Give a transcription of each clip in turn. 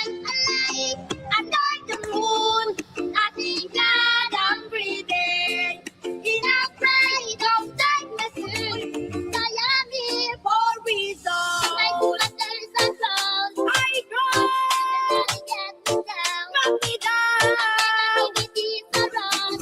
alive under the moon. I thank God I'm breathing. In a pride of darkness, I am here for a reason. I know that there is a cloud. I know. Get me down. Knock me down. Negativities around.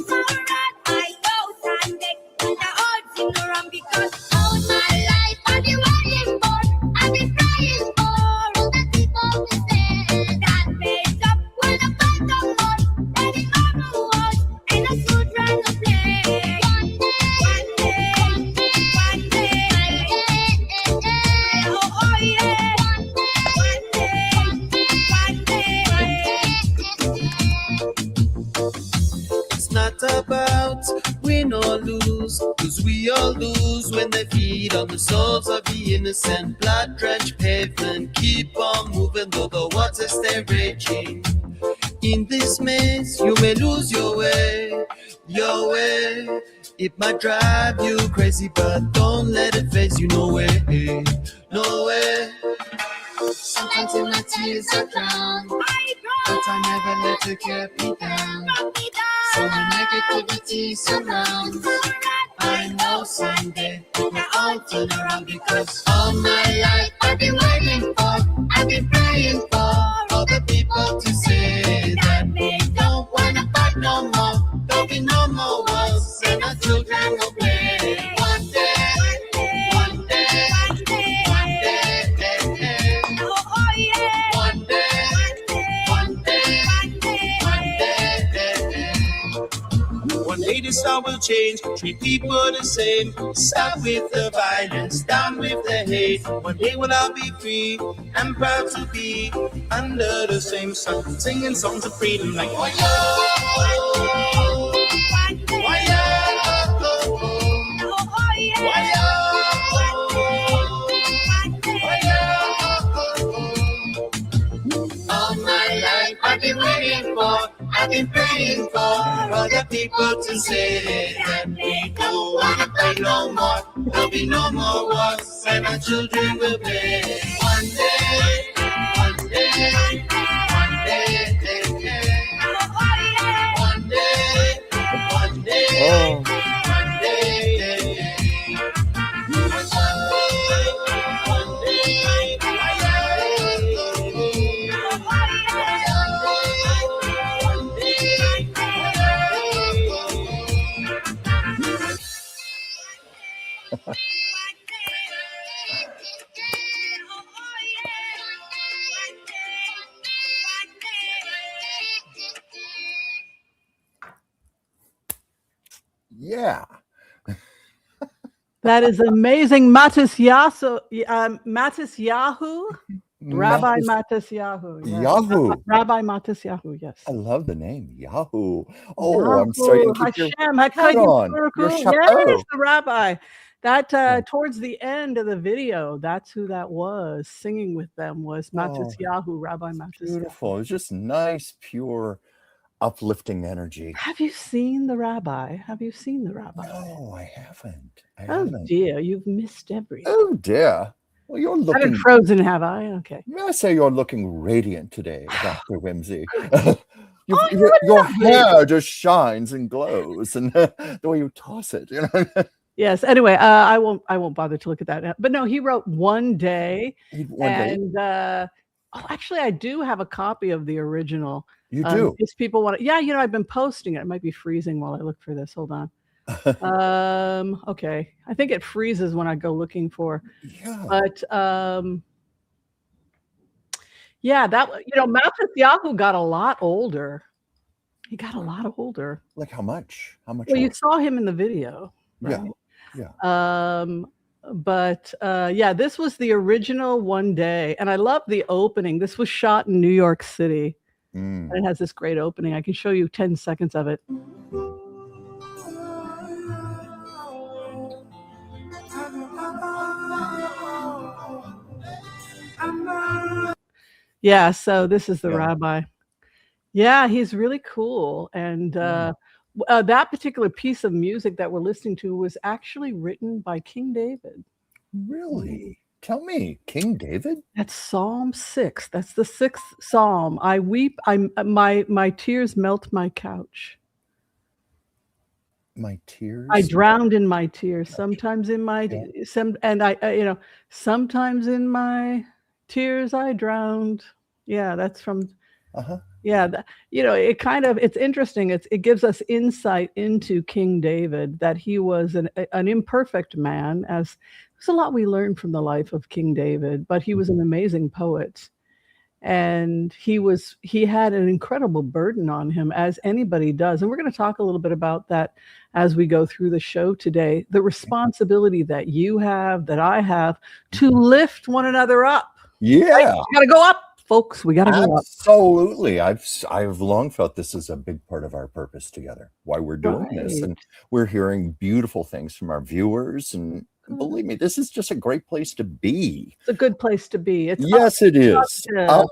I know Sunday. The odds in the wrong because all my life I've been waiting for. I've been praying for all the people to say that made up when I fight no more. And in normal world, and a children to play. One day, oh yeah. It's not about win or lose, cause we all lose when they feed on the souls of the innocent. Blood-drenched pavement, keep on moving though the waters stay raging. In this maze, you may lose your way, your way. It might drive you crazy, but don't let it phase you, no way, no way. Sometimes in my tears I drown, but I never let it get me down. So the negativity surrounds. I know someday we'll all turn around because all my life I've been waiting for, I've been praying for all the people to say that they don't wanna fight no more. There'll be no more wars and our children will play. One day, one day, one day, one day, oh yeah. One day, one day, one day. One day this star will change, treat people the same. Stop with the violence, down with the hate. One day we'll all be free and proud to be under the same sun, singing songs of freedom like oh yeah, oh yeah. All my life I've been waiting for, I've been praying for other people to say that we don't wanna play no more. There'll be no more wars and our children will play. One day, one day, one day, one day, one day, one day. Yeah. That is amazing. Matisyahu, Rabbi Matisyahu. Yes. Yahoo. Rabbi Matisyahu, yes. I love the name Yahoo. Oh, I'm sorry. Hashem, Yes, the rabbi. That towards the end of the video, that's who that was. Singing with them was Matisyahu, Rabbi Matisyahu. Beautiful. It's just nice, pure, uplifting energy. Have you seen the rabbi? Have you seen the rabbi? No, I haven't. Oh dear, you've missed everything. Oh dear. Well, you're looking. I've been frozen, have I? Okay. May I say you're looking radiant today, Dr. Whimsy. Your hair just shines and glows, and the way you toss it, you know. Yes. Anyway, I won't bother to look at that. But no, he wrote One Day. Actually, I do have a copy of the original. You do? If people want to, yeah, I've been posting it. It might be freezing while I look for this. Hold on. Okay. I think it freezes when I go looking for. Yeah. But yeah, that Matisyahu got a lot older. He got a lot older. Like how much? How much? Well, you saw him in the video. Right? Yeah. But yeah, this was the original One Day, and I love the opening. This was shot in New York City. And it has this great opening. I can show you 10 seconds of it. Yeah, so this is the rabbi. Yeah, he's really cool. And that particular piece of music that we're listening to was actually written by King David. Really? Tell me, King David? That's Psalm 6. That's the 6th Psalm. I weep. My tears melt my couch. My tears. I drowned in my tears. Sometimes in my sometimes in my tears I drowned. Yeah, that's from. Yeah, it's interesting. It gives us insight into King David, that he was an imperfect man. As there's a lot we learn from the life of King David, but he was an amazing poet. And he had an incredible burden on him, as anybody does. And we're going to talk a little bit about that as we go through the show today. The responsibility that you have, that I have, to lift one another up. Yeah. Right? We got to go up, folks. We got to go up. Absolutely. I've long felt this is a big part of our purpose together, why we're doing this. And we're hearing beautiful things from our viewers. And believe me, this is just a great place to be. It's a good place to be. It is. Up.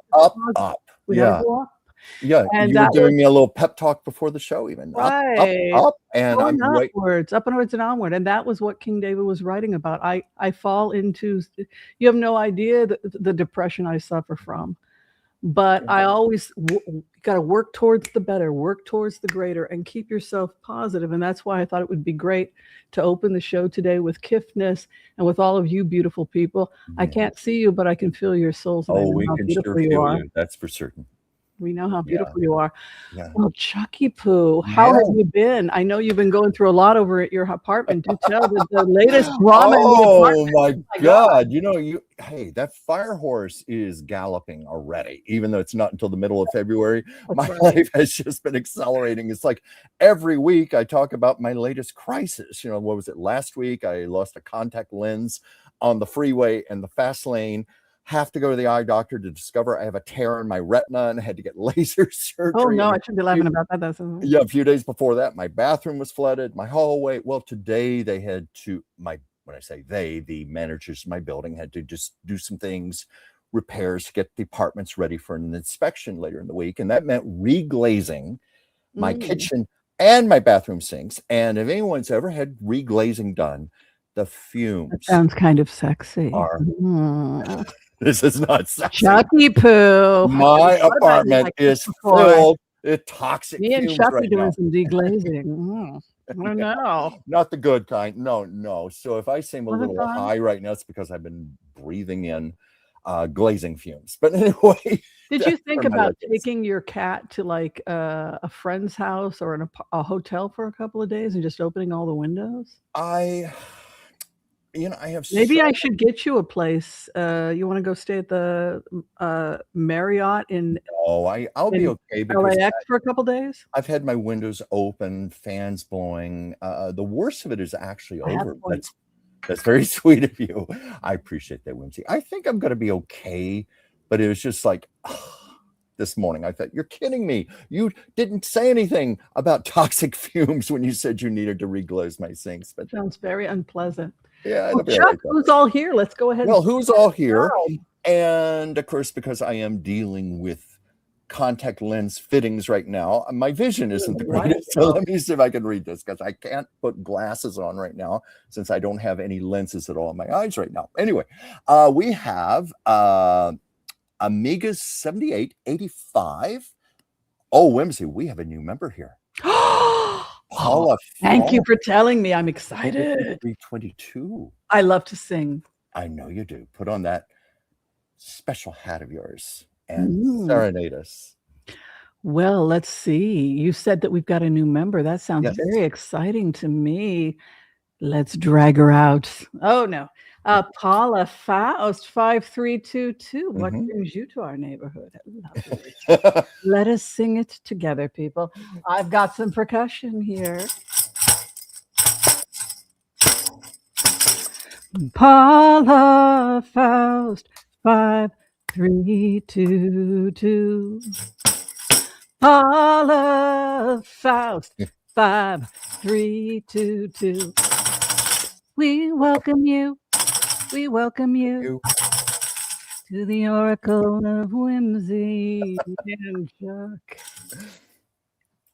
We gotta go up. Yeah, and you were giving me a little pep talk before the show, even. Right. Up, and I'm upwards and onward. And that was what King David was writing about. I fall into, you have no idea the depression I suffer from. But I always got to work towards the better, work towards the greater, and keep yourself positive. And that's why I thought it would be great to open the show today with Kiffness and with all of you beautiful people. I can't see you, but I can feel your souls. And we can sure feel you. That's for certain. We know how beautiful you are. Yeah. Well, Chucky Poo, how have you been? I know you've been going through a lot over at your apartment. Do tell the latest drama. Oh my God! Hey, that fire horse is galloping already, even though it's not until the middle of February. My life has just been accelerating. It's like every week I talk about my latest crisis. What was it? Last week I lost a contact lens on the freeway and the fast lane. Have to go to the eye doctor to discover I have a tear in my retina and had to get laser surgery. Oh no, I shouldn't be laughing about that. Yeah, a few days before that, my bathroom was flooded, my hallway. Well, today they had to, when I say the managers of my building had to just do some things, repairs to get the apartments ready for an inspection later in the week. And that meant reglazing my kitchen and my bathroom sinks. And if anyone's ever had reglazing done, the fumes. That sounds kind of sexy. This is not sexy. Chucky Poo. My apartment is filled with toxic fumes. Me and Chucky doing some deglazing. I don't know. Not the good kind. No. So if I seem a little high right now, it's because I've been breathing in glazing fumes. But anyway. Did you think about taking your cat to like a friend's house or a hotel for a couple of days and just opening all the windows? I have. Maybe I should get you a place. You want to go stay at the Marriott in? No, I'll be okay because LAX for a couple days. I've had my windows open, fans blowing. The worst of it is actually over. That's very sweet of you. I appreciate that, Whimsy. I think I'm going to be okay, but it was just like this morning. I thought, you're kidding me. You didn't say anything about toxic fumes when you said you needed to reglaze my sinks. But sounds very unpleasant. Yeah, Chuck, who's all here? Let's go ahead. Well, who's all here? And of course, because I am dealing with contact lens fittings right now, my vision isn't the greatest. So let me see if I can read this, because I can't put glasses on right now since I don't have any lenses at all in my eyes right now. Anyway, we have Amiga 7885. Oh, Whimsy, we have a new member here. Paula, thank you for telling me. I'm excited. 322. I love to sing. I know you do. Put on that special hat of yours and serenade us. Well, let's see. You said that we've got a new member. That sounds very exciting to me. Let's drag her out. Oh, no. Paula Faust 5322. What brings you to our neighborhood? Let us sing it together, people. I've got some percussion here. Paula Faust 5322. Paula Faust 5322. We welcome you. We welcome you to the Oracle of Whimsy and Chuck.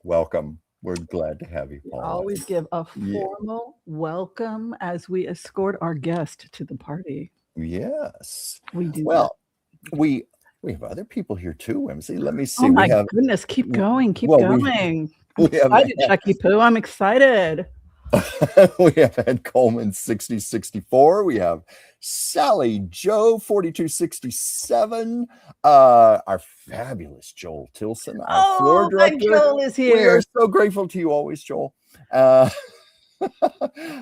Welcome. We're glad to have you, Paula. Always give a formal welcome as we escort our guest to the party. Yes. We do. Well, we have other people here too, Whimsy. Let me see. Oh my we have goodness! Keep going. Keep well, going. I'm we have excited, Chucky Poo. I'm excited. we have Ed Coleman 6064. We have Sally Joe 4267. Our fabulous Joel Tilson, our floor my director. Joel is We are here. so grateful to you always, Joel.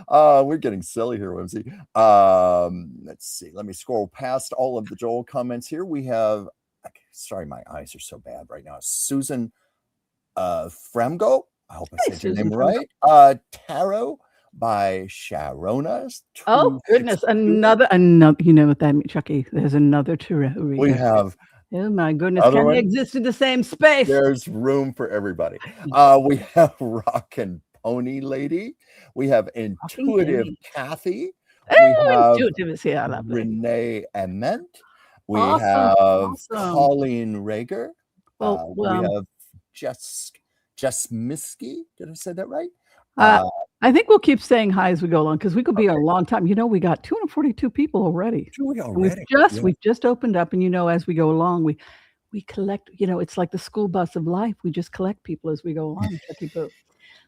We're getting silly here, Whimsy. Let's see. Let me scroll past all of the Joel comments here. We have, sorry, my eyes are so bad right now. Susan Fremgo. I hope I said your name right. Tarot by Sharona. Oh goodness, another. You know what that means, Chucky? There's another tarot reader. We have. Oh my goodness, can they exist in the same space? There's room for everybody. We have Rock and Pony Lady. We have Intuitive Kathy. We have Intuitive is here. I love Renee Ament. We Awesome, have awesome. Colleen Rager. We Well, have Jess Miski. Did I say that right? I think we'll keep saying hi as we go along because we could be a long time. You know, we got 242 people already. We've just opened up, and you know, as we go along, we collect. You know, it's like the school bus of life. We just collect people as we go along. Chucky Poo.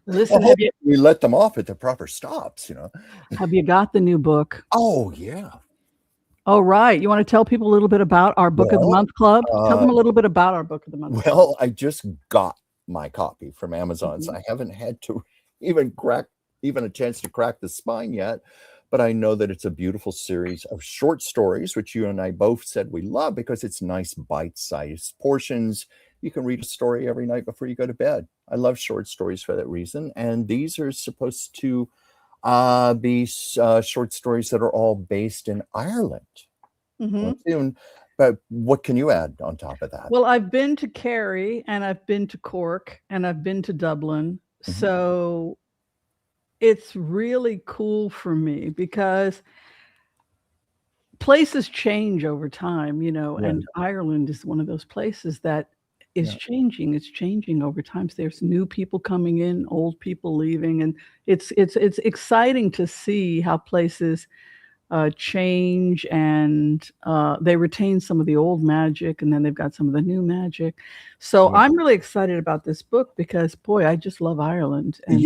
Listen, we let them off at the proper stops. You know. Have you got the new book? Oh yeah. All right. You want to tell people a little bit about our Book of the Month Club? Tell them a little bit about our Book of the Month. Well, I just got my copy from Amazon, so I haven't had to even a chance to crack the spine yet, but I know that it's a beautiful series of short stories, which you and I both said we love because it's nice bite-sized portions. You can read a story every night before you go to bed. I love short stories for that reason, and these are supposed to be short stories that are all based in Ireland. But what can you add on top of that? Well, I've been to Kerry, and I've been to Cork, and I've been to Dublin. So it's really cool for me because places change over time, you know, and Ireland is one of those places that is changing. It's changing over time. So there's new people coming in, old people leaving, and it's exciting to see how places change, and they retain some of the old magic, and then they've got some of the new magic. So I'm really excited about this book because, boy, I just love Ireland. And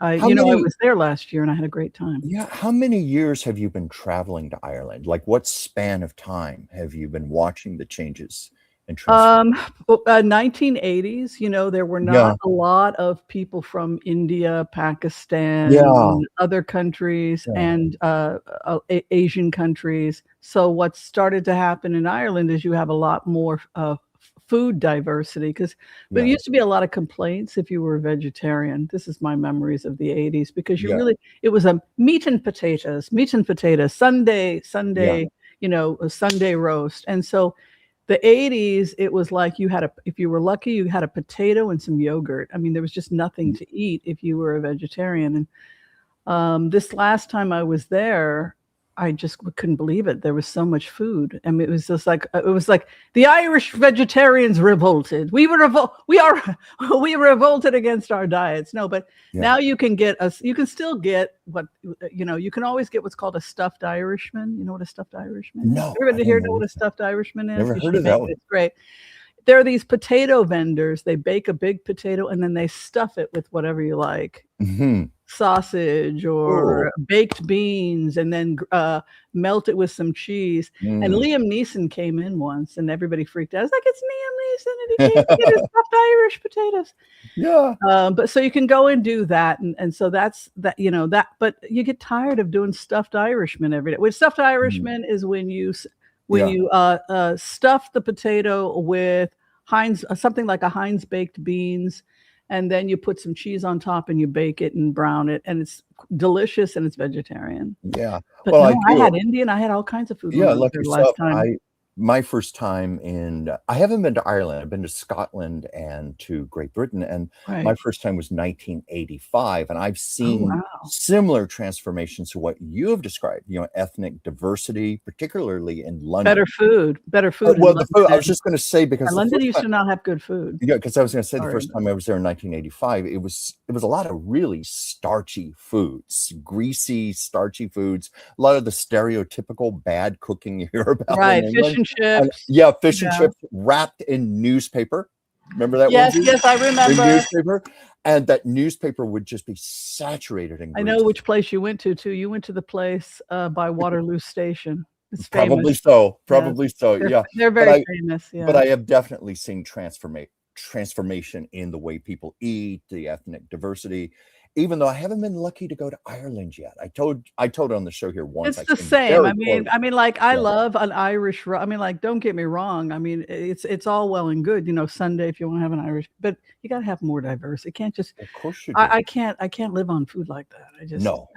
I was there last year and I had a great time. Yeah. How many years have you been traveling to Ireland? Like, what span of time have you been watching the changes? 1980s, you know, there were not a lot of people from India, Pakistan, and other countries, and Asian countries. So what started to happen in Ireland is you have a lot more food diversity because there used to be a lot of complaints if you were a vegetarian. This is my memories of the 80s because it was a meat and potatoes, Sunday, you know, a Sunday roast. And so the 80s, it was like if you were lucky, you had a potato and some yogurt. I mean, there was just nothing to eat if you were a vegetarian. And this last time I was there, I just couldn't believe it. There was so much food. I mean, it was like the Irish vegetarians revolted. We revolted against our diets. No, but now you can still get what, you know, you can always get what's called a stuffed Irishman. You know what a stuffed Irishman is? No. Everybody here know what a stuffed Irishman is? Never heard of that one. It's great. There are these potato vendors. They bake a big potato and then they stuff it with whatever you like. Sausage or baked beans, and then melt it with some cheese. And Liam Neeson came in once and everybody freaked out. I was like, it's Liam Neeson and he came to get his stuffed Irish potatoes. But so you can go and do that. And so that's that, you know, that, but you get tired of doing stuffed Irishman every day. Which stuffed Irishman is when you stuff the potato with something like a Heinz baked beans, and then you put some cheese on top and you bake it and brown it, and it's delicious and it's vegetarian. Yeah. But well, I had Indian, I had all kinds of food. Yeah, like yourself. My first time I haven't been to Ireland. I've been to Scotland and to Great Britain, and my first time was 1985, and I've seen similar transformations to what you have described, ethnic diversity, particularly in London. Better food. Well, the food, I was just going to say, because London used to not have good food. Yeah, because I was going to say the first time I was there in 1985, it was a lot of really starchy foods, greasy, starchy foods, a lot of the stereotypical bad cooking you hear about. Right, fish and chips. Fish and chips wrapped in newspaper. Remember that? Yes, Whimsy? yes, I remember. In newspaper, and that newspaper would just be saturated in grease. I know which place you went to too. You went to the place by Waterloo Station. It's Probably famous. so. Yeah, they're very famous. Yeah, but I have definitely seen transformation in the way people eat, the ethnic diversity. Even though I haven't been lucky to go to Ireland yet, I told on the show here once. It's the same. I mean, like I love an Irish. I mean, like don't get me wrong. I mean, it's all well and good, Sunday if you want to have an Irish, but you got to have more diversity. It can't just. Of course you do. I can't live on food like that. I just no.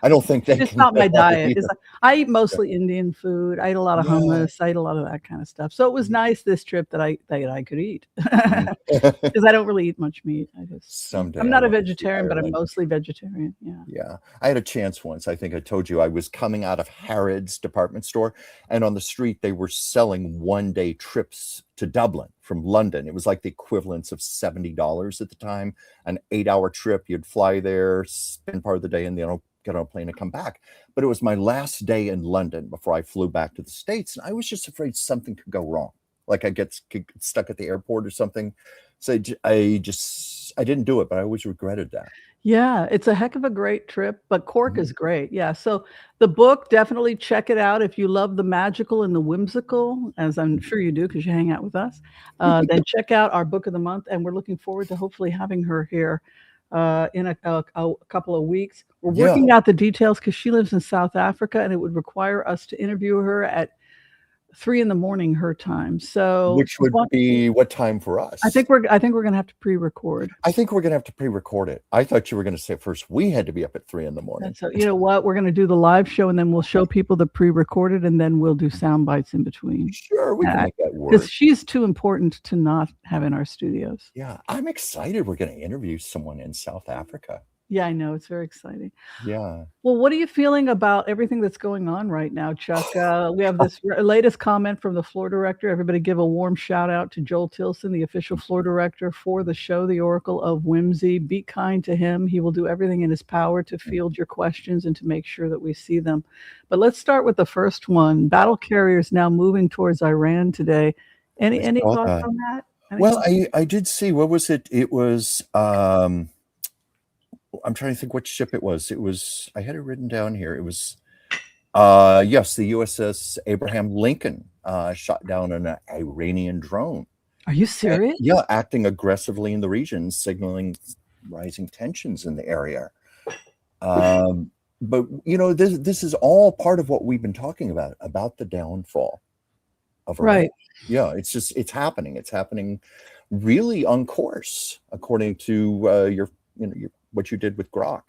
I don't think that. It's not my diet. I eat mostly Indian food. I eat a lot of hummus. I eat a lot of that kind of stuff. So it was nice this trip that I could eat because I don't really eat much meat. I'm not a vegetarian, but I'm mostly vegetarian. Yeah. I had a chance once. I think I told you I was coming out of Harrods department store, and on the street they were selling one-day trips to Dublin from London. It was like the equivalence of $70 at the time. An 8-hour trip. You'd fly there, spend part of the day, and then get on a plane and come back. But it was my last day in London before I flew back to the States, and I was just afraid something could go wrong. Like I get stuck at the airport or something. So I didn't do it, but I always regretted that. Yeah, it's a heck of a great trip, but Cork is great. Yeah, so the book, definitely check it out if you love the magical and the whimsical, as I'm sure you do because you hang out with us. Then check out our book of the month, and we're looking forward to hopefully having her here in a couple of weeks. We're working out the details because she lives in South Africa, and it would require us to interview her at 3 a.m. her time. So which would be what time for us? I think we're gonna have to pre-record. I think we're gonna have to pre-record it. I thought you were gonna say first we had to be up at 3 a.m. So you know what? We're gonna do the live show, and then we'll show people the pre-recorded, and then we'll do sound bites in between. Sure, we can make that work. Because she's too important to not have in our studios. Yeah, I'm excited. We're gonna interview someone in South Africa. Yeah, I know. It's very exciting. Yeah. Well, what are you feeling about everything that's going on right now, Chuck? We have this latest comment from the floor director. Everybody give a warm shout out to Joel Tilson, the official floor director for the show, The Oracle of Whimsy. Be kind to him. He will do everything in his power to field your questions and to make sure that we see them. But let's start with the first one. Battle carriers now moving towards Iran today. Any thoughts on that? Well, I did see, what was it? It was I'm trying to think what ship it was. I had it written down here. It was, yes, the USS Abraham Lincoln shot down an Iranian drone. Are you serious? Yeah, acting aggressively in the region, signaling rising tensions in the area. But, this is all part of what we've been talking about the downfall of Iran. Right. Yeah, it's happening. It's happening really on course, according to what you did with Grok.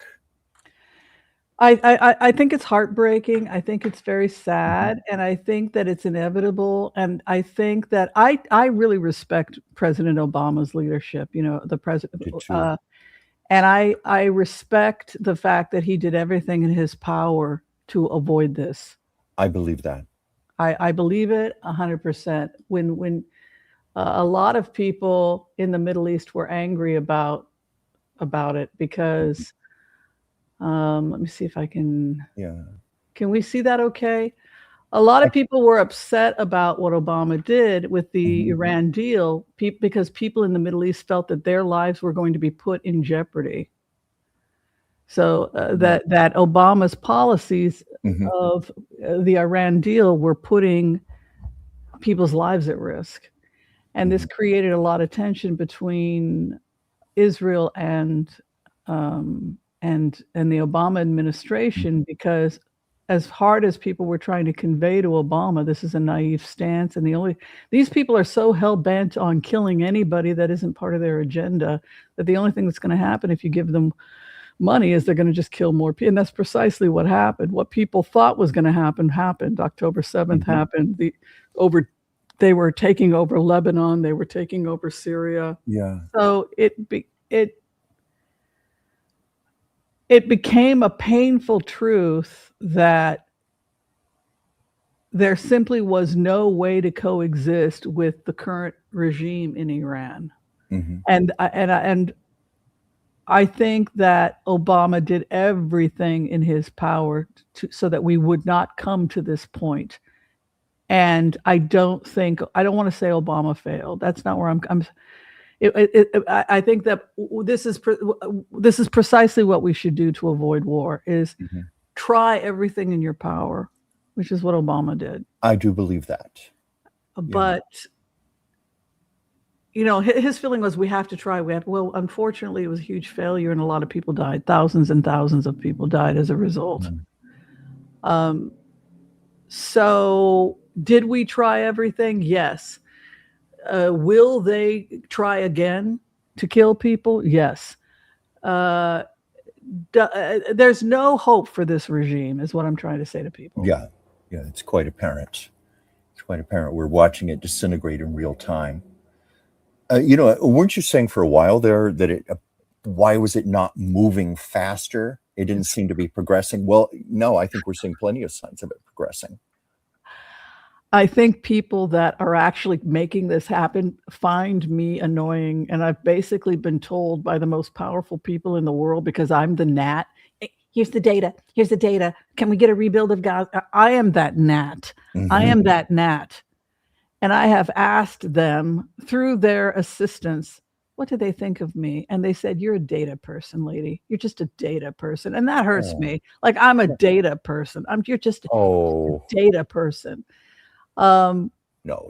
I think it's heartbreaking. I think it's very sad, and I think that it's inevitable. And I think that I really respect President Obama's leadership. The president, and I respect the fact that he did everything in his power to avoid this. I believe that. I believe it 100%. When a lot of people in the Middle East were angry about it because let me see if I can. Can we see that okay? A lot of people were upset about what Obama did with the Iran deal because people in the Middle East felt that their lives were going to be put in jeopardy. So that Obama's policies of the Iran deal were putting people's lives at risk. And this created a lot of tension between Israel and the Obama administration, because as hard as people were trying to convey to Obama, this is a naive stance, and these people are so hell-bent on killing anybody that isn't part of their agenda that the only thing that's going to happen if you give them money is they're going to just kill more people. And that's precisely what happened. What people thought was going to happen happened. October 7th happened. They were taking over Lebanon. They were taking over Syria. Yeah. So it became a painful truth that there simply was no way to coexist with the current regime in Iran. Mhm. And I think that Obama did everything in his power so that we would not come to this point. And I don't want to say Obama failed. That's not where I think that this is precisely what we should do to avoid war, is try everything in your power, which is what Obama did. I do believe that. But his feeling was, we have to try. Well, unfortunately, it was a huge failure, and a lot of people died. Thousands and thousands of people died as a result. So did we try everything? Yes. Will they try again to kill people? Yes. There's no hope for this regime, is what I'm trying to say to people. Yeah, it's quite apparent. It's quite apparent. We're watching it disintegrate in real time. Weren't you saying for a while there that why was it not moving faster? It didn't seem to be progressing. Well, no, I think we're seeing plenty of signs of it progressing. I think people that are actually making this happen find me annoying. And I've basically been told by the most powerful people in the world, because I'm the gnat. Here's the data. Here's the data. Can we get a rebuild of Gaza? I am that gnat. I am that gnat. And I have asked them through their assistants, what do they think of me? And they said, you're a data person, lady. You're just a data person. And that hurts me. Like, I'm a data person. You're just a data person. No.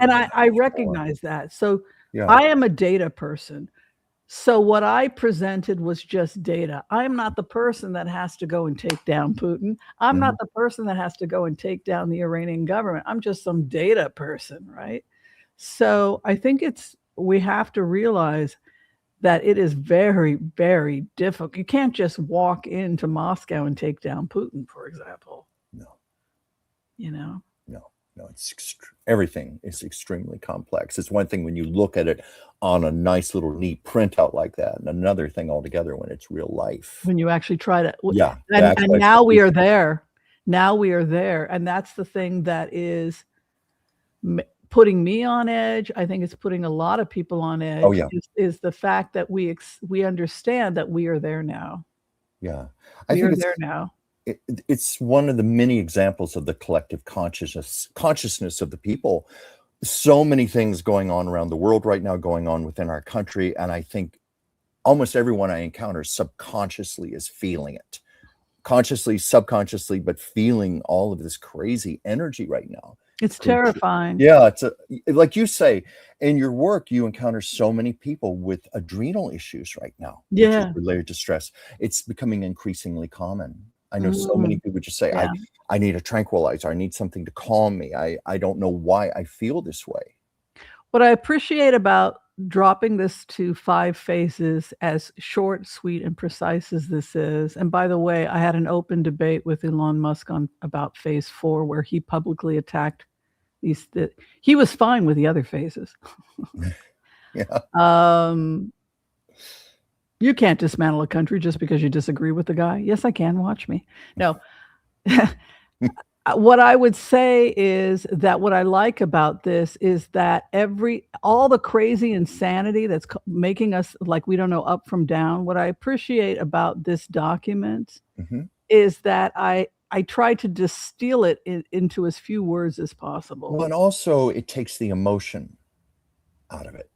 And I recognize that. So I am a data person. So what I presented was just data. I'm not the person that has to go and take down Putin. I'm not the person that has to go and take down the Iranian government. I'm just some data person, right? So I think we have to realize that it is very, very difficult. You can't just walk into Moscow and take down Putin, for example. No. No, everything is extremely complex. It's one thing when you look at it on a nice little neat printout like that, and another thing altogether when it's real life. When you actually try to, yeah. And now we are there. Now we are there, and that's the thing that is putting me on edge. I think it's putting a lot of people on edge. Oh, yeah. Is the fact that we understand that we are there now. Yeah, we are there now. It's one of the many examples of the collective consciousness of the people. So many things going on around the world right now, going on within our country. And I think almost everyone I encounter subconsciously is feeling it. Consciously, subconsciously, but feeling all of this crazy energy right now. It's terrifying. Yeah, like you say, in your work, you encounter so many people with adrenal issues right now. Yeah. Related to stress. It's becoming increasingly common. I know so many people just say, I need a tranquilizer. I need something to calm me. I don't know why I feel this way. What I appreciate about dropping this to 5 phases, as short, sweet, and precise as this is, and by the way, I had an open debate with Elon Musk about phase 4, where he publicly attacked he was fine with the other phases. Yeah. You can't dismantle a country just because you disagree with the guy. Yes, I can. Watch me. No. What I would say is that what I like about this is that all the crazy insanity that's making us like we don't know up from down, what I appreciate about this document is that I try to distill it into as few words as possible. Well, and also it takes the emotion out of it.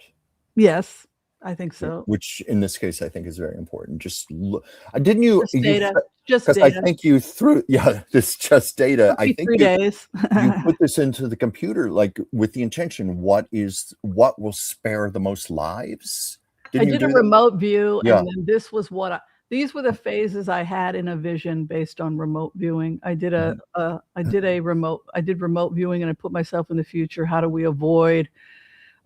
Yes. I think so. Which in this case, I think is very important. Just look, didn't you? Just data. I think you threw, this just data. I think 3 days. You put this into the computer, like with the intention, what will spare the most lives? I did a remote view, and then this was these were the phases I had in a vision based on remote viewing. I did remote viewing, and I put myself in the future. How do we avoid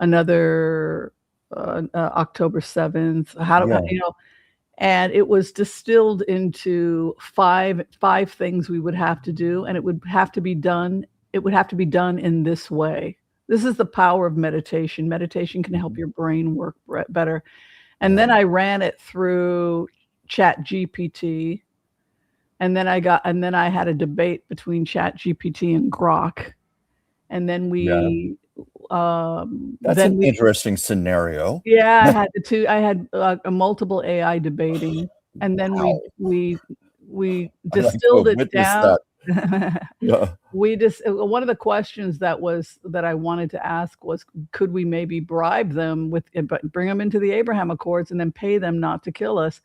another October 7th? And it was distilled into five things we would have to do, and it would have to be done. It would have to be done in this way. This is the power of meditation. Meditation can help your brain work better. And then I ran it through Chat GPT, And then I had a debate between ChatGPT and Grok. And then that's an interesting scenario. Yeah, I had a multiple AI debating, and then we distilled it down. Yeah. One of the questions that I wanted to ask was, could we maybe bribe them bring them into the Abraham Accords and then pay them not to kill us?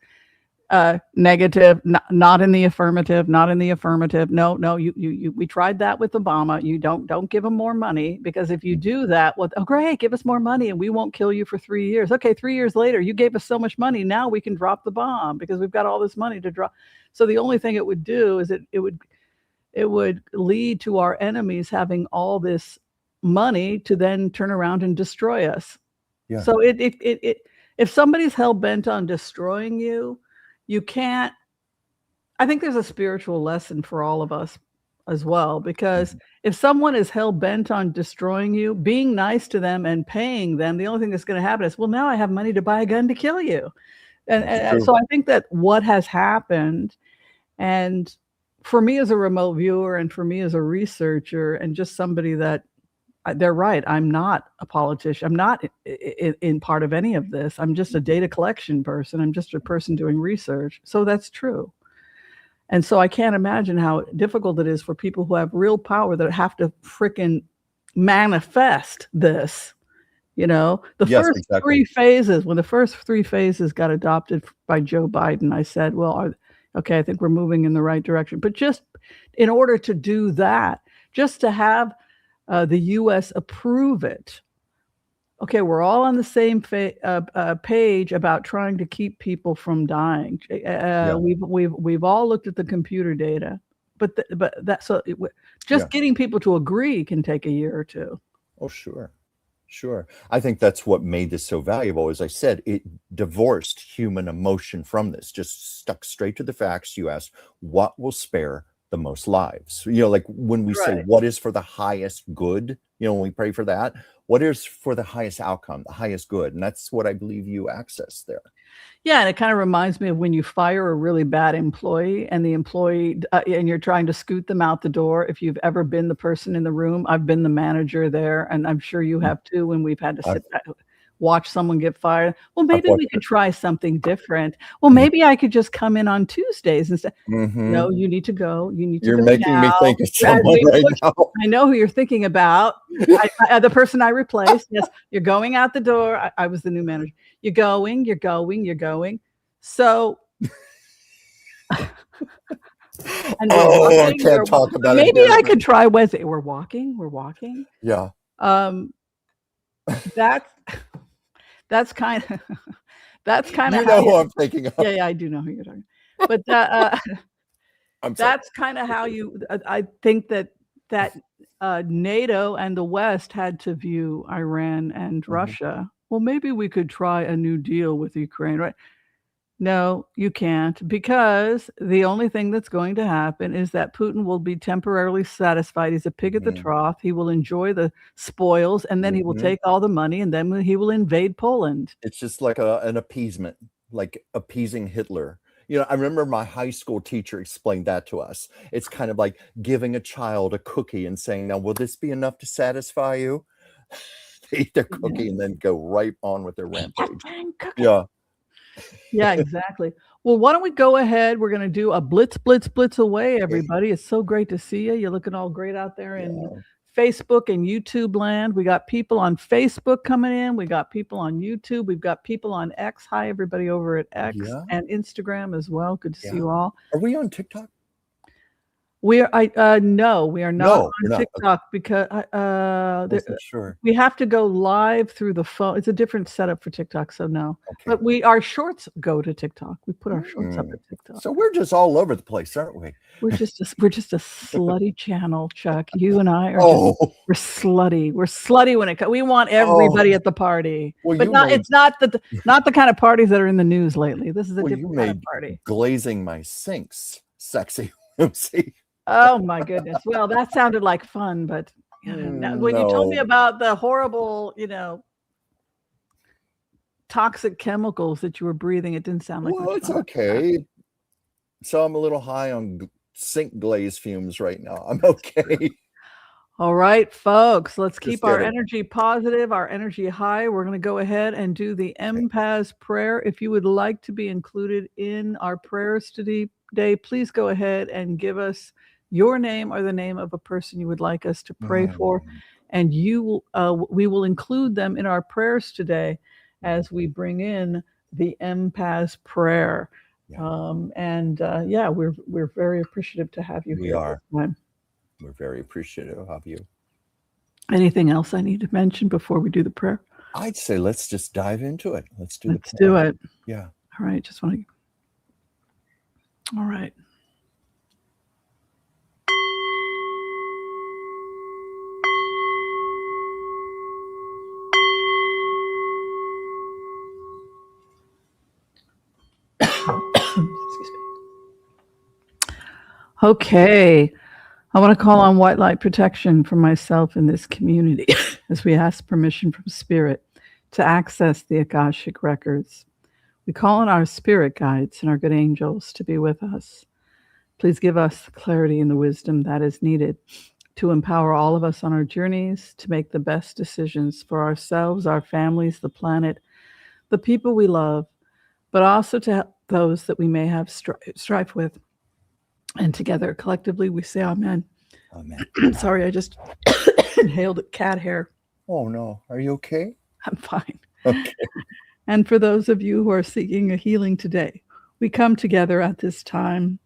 Negative, not in the affirmative, not in the affirmative. No, we tried that with Obama. You don't give them more money, because if you do that, well, oh great, give us more money and we won't kill you for 3 years. Okay, 3 years later, you gave us so much money. Now we can drop the bomb because we've got all this money to drop. So the only thing it would do is it would lead to our enemies having all this money to then turn around and destroy us. Yeah. So if somebody's hell bent on destroying you, you can't. I think there's a spiritual lesson for all of us as well, because if someone is hell bent on destroying you, being nice to them and paying them, the only thing that's going to happen is, well, now I have money to buy a gun to kill you. And so I think that what has happened, and for me as a remote viewer, and for me as a researcher, and just somebody that, they're right, I'm not a politician. I'm not in part of any of this. I'm just a data collection person. I'm just a person doing research. So that's true. And so I can't imagine how difficult it is for people who have real power that have to frickin' manifest this. The first 3 phases, when the first 3 phases got adopted by Joe Biden, I said, well, okay, I think we're moving in the right direction. But just in order to do that, just to have the U.S. approve it. Okay, we're all on the same page about trying to keep people from dying. We've all looked at the computer data, but getting people to agree can take a year or 2. Oh, sure. I think that's what made this so valuable. As I said, it divorced human emotion from this, just stuck straight to the facts. You asked, what will spare the most lives? Like when we say what is for the highest good, when we pray for that, what is for the highest outcome, the highest good? And that's what I believe you access there. Yeah, and it kind of reminds me of when you fire a really bad employee, and the employee and you're trying to scoot them out the door. If you've ever been the person in the room, I've been the manager there, and I'm sure you have too, when we've had to sit back, watch someone get fired. Well, maybe we could try something different. Well, maybe I could just come in on Tuesdays instead. No, you need to go. You're making me think of someone right now. I know who you're thinking about. The person I replaced. Yes, you're going out the door. I was the new manager. You're going. So. I can't talk about it. Maybe I could try Wednesday. We're walking. Yeah. That's kind of you know who I'm thinking of. Yeah, I do know who you're talking about. But that's kind of how I think that NATO and the West had to view Iran and Russia. Well, maybe we could try a new deal with Ukraine, right? No, you can't, because the only thing that's going to happen is that Putin will be temporarily satisfied. He's a pig at the trough. He will enjoy the spoils, and then he will take all the money, and then he will invade Poland. It's just like an appeasement, like appeasing Hitler. I remember my high school teacher explained that to us. It's kind of like giving a child a cookie and saying, now, will this be enough to satisfy you? They eat their cookie and then go right on with their rampage. Yeah. Yeah, exactly. Well, why don't we go ahead? We're going to do a blitz away, everybody. It's so great to see you. You're looking all great out there in Facebook and YouTube land. We got people on Facebook coming in. We got people on YouTube. We've got people on X. Hi, everybody over at X and Instagram as well. Good to see you all. Are we on TikTok? No, we are not on TikTok because sure. We have to go live through the phone. It's a different setup for TikTok, so no. Okay. But our shorts go to TikTok. We put our shorts up at TikTok. So we're just all over the place, aren't we? We're just a slutty channel, Chuck. You and I are we're slutty. We're slutty when it comes. We want everybody at the party. Well, but it's not the kind of parties that are in the news lately. This is a different kind of party. Glazing my sinks sexy. Whimsy. Oh my goodness. Well, that sounded like fun, but when you told me about the horrible, toxic chemicals that you were breathing, it didn't sound like it's okay. So I'm a little high on sink glaze fumes right now. I'm okay. All right, folks, let's Just keep our get it. energy positive, our energy high. We're going to go ahead and do the empath prayer. If you would like to be included in our prayers today, please go ahead and give us your name or the name of a person you would like us to pray for, and we will include them in our prayers today as we bring in the empath prayer. Yeah. We're very appreciative to have you We here are. this time. We're very appreciative of you. Anything else I need to mention before we do the prayer? I'd say let's just dive into it. Let's do it. Yeah. All right. Just want to. All right. Excuse me. Okay. I want to call on white light protection for myself in this community as we ask permission from Spirit to access the Akashic records. We call on our spirit guides and our good angels to be with us. Please give us the clarity and the wisdom that is needed to empower all of us on our journeys to make the best decisions for ourselves, our families, the planet, the people we love, but also to help those that we may have strife with. And together, collectively, we say amen. Amen. Sorry, I just inhaled cat hair. Oh, no. Are you okay? I'm fine. Okay. And for those of you who are seeking a healing today, we come together at this time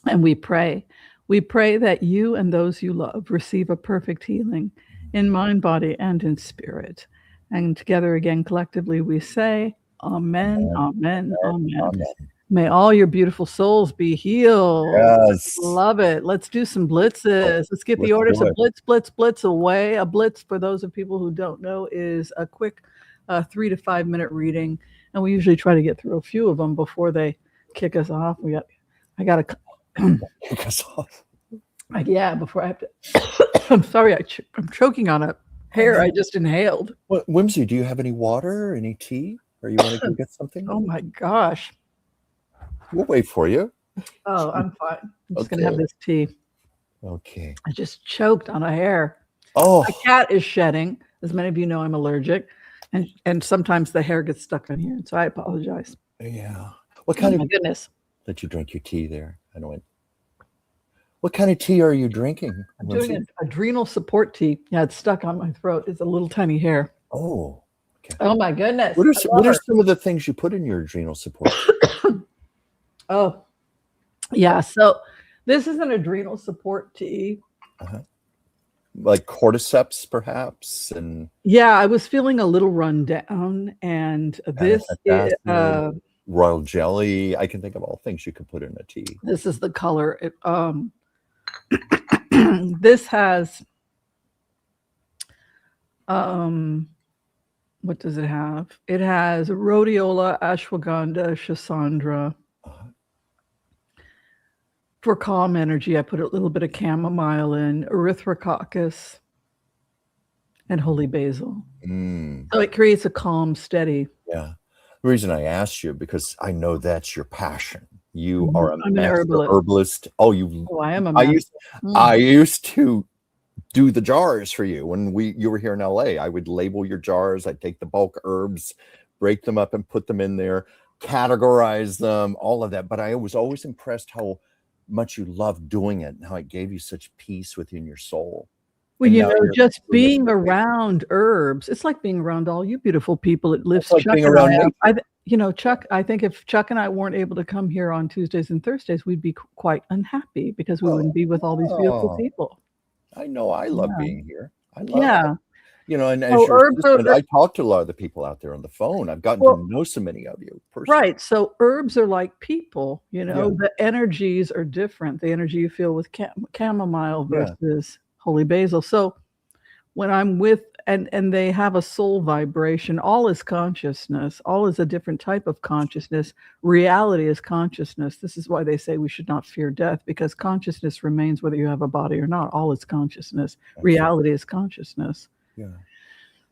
and we pray. We pray that you and those you love receive a perfect healing in mind, body, and in spirit. And together again, collectively, we say, amen, amen, amen. Amen. May all your beautiful souls be healed. Yes. Love it. Let's do some blitzes. Let's get the orders of blitz, blitz, blitz away. A blitz, for those of people who don't know, is a quick 3 to 5 minute reading. And we usually try to get through a few of them before they kick us off. I got to kick us off. Yeah, before I have to. I'm sorry, I'm choking on a hair I just inhaled. Well, Whimsy, do you have any water, any tea? Or you want to go get something? Oh my gosh. We'll wait for you. Oh, I'm fine. I'm just going to have this tea. Okay. I just choked on a hair. Oh. My cat is shedding. As many of you know, I'm allergic. And sometimes the hair gets stuck on here. And so I apologize. Yeah. What kind of... my goodness. Let you drink your tea there. I know it. What kind of tea are you drinking? I'm doing an adrenal support tea. Yeah, it's stuck on my throat. It's a little tiny hair. Oh. Okay. Oh my goodness. What are some of the things you put in your adrenal support? Oh, yeah. So this is an adrenal support tea. Like cordyceps, perhaps, and yeah, I was feeling a little run down, and this is royal jelly. I can think of all things you could put in a tea. This is the color. This has what does it have? It has rhodiola, ashwagandha, schisandra. For calm energy, I put a little bit of chamomile in, erythrococcus, and holy basil. So it creates a calm, steady. Yeah. The reason I asked you, because I know that's your passion. You are I'm an herbalist. Oh, I am a master. I used to do the jars for you when you were here in LA. I would label your jars. I'd take the bulk herbs, break them up and put them in there, categorize them, all of that. But I was always impressed how much you loved doing it and how it gave you such peace within your soul. Well, just being around herbs, it's like being around all you beautiful people. It lifts like Chuck being around Chuck, I think if Chuck and I weren't able to come here on Tuesdays and Thursdays, we'd be quite unhappy because we wouldn't be with all these beautiful people. I know. I love being here. I love it. And as I talk to a lot of the people out there on the phone. I've gotten to know so many of you personally. Right. So herbs are like people, the energies are different. The energy you feel with chamomile versus holy basil. So when I'm with, and they have a soul vibration, all is consciousness. All is a different type of consciousness. Reality is consciousness. This is why they say we should not fear death, because consciousness remains whether you have a body or not. All is consciousness. Reality is consciousness. Yeah.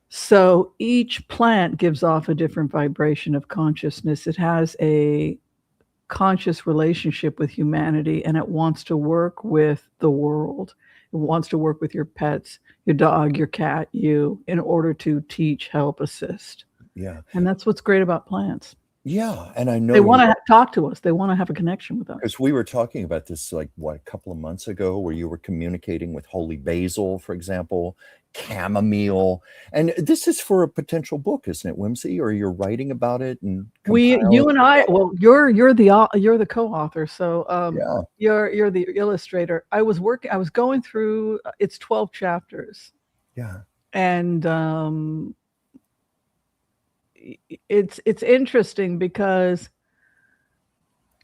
So each plant gives off a different vibration of consciousness. It has a conscious relationship with humanity, and it wants to work with the world. It wants to work with your pets, your dog, your cat, you, in order to teach, help, assist. Yeah. And that's what's great about plants. Yeah. And I know they want to talk to us. They want to have a connection with us. Because we were talking about this like a couple of months ago, where you were communicating with holy basil, for example, chamomile, and this is for a potential book, isn't it, Whimsy? Or you're writing about it, and you and I. Well, you're the co-author, so you're the illustrator. I was going through. It's 12 chapters. Yeah, and it's interesting because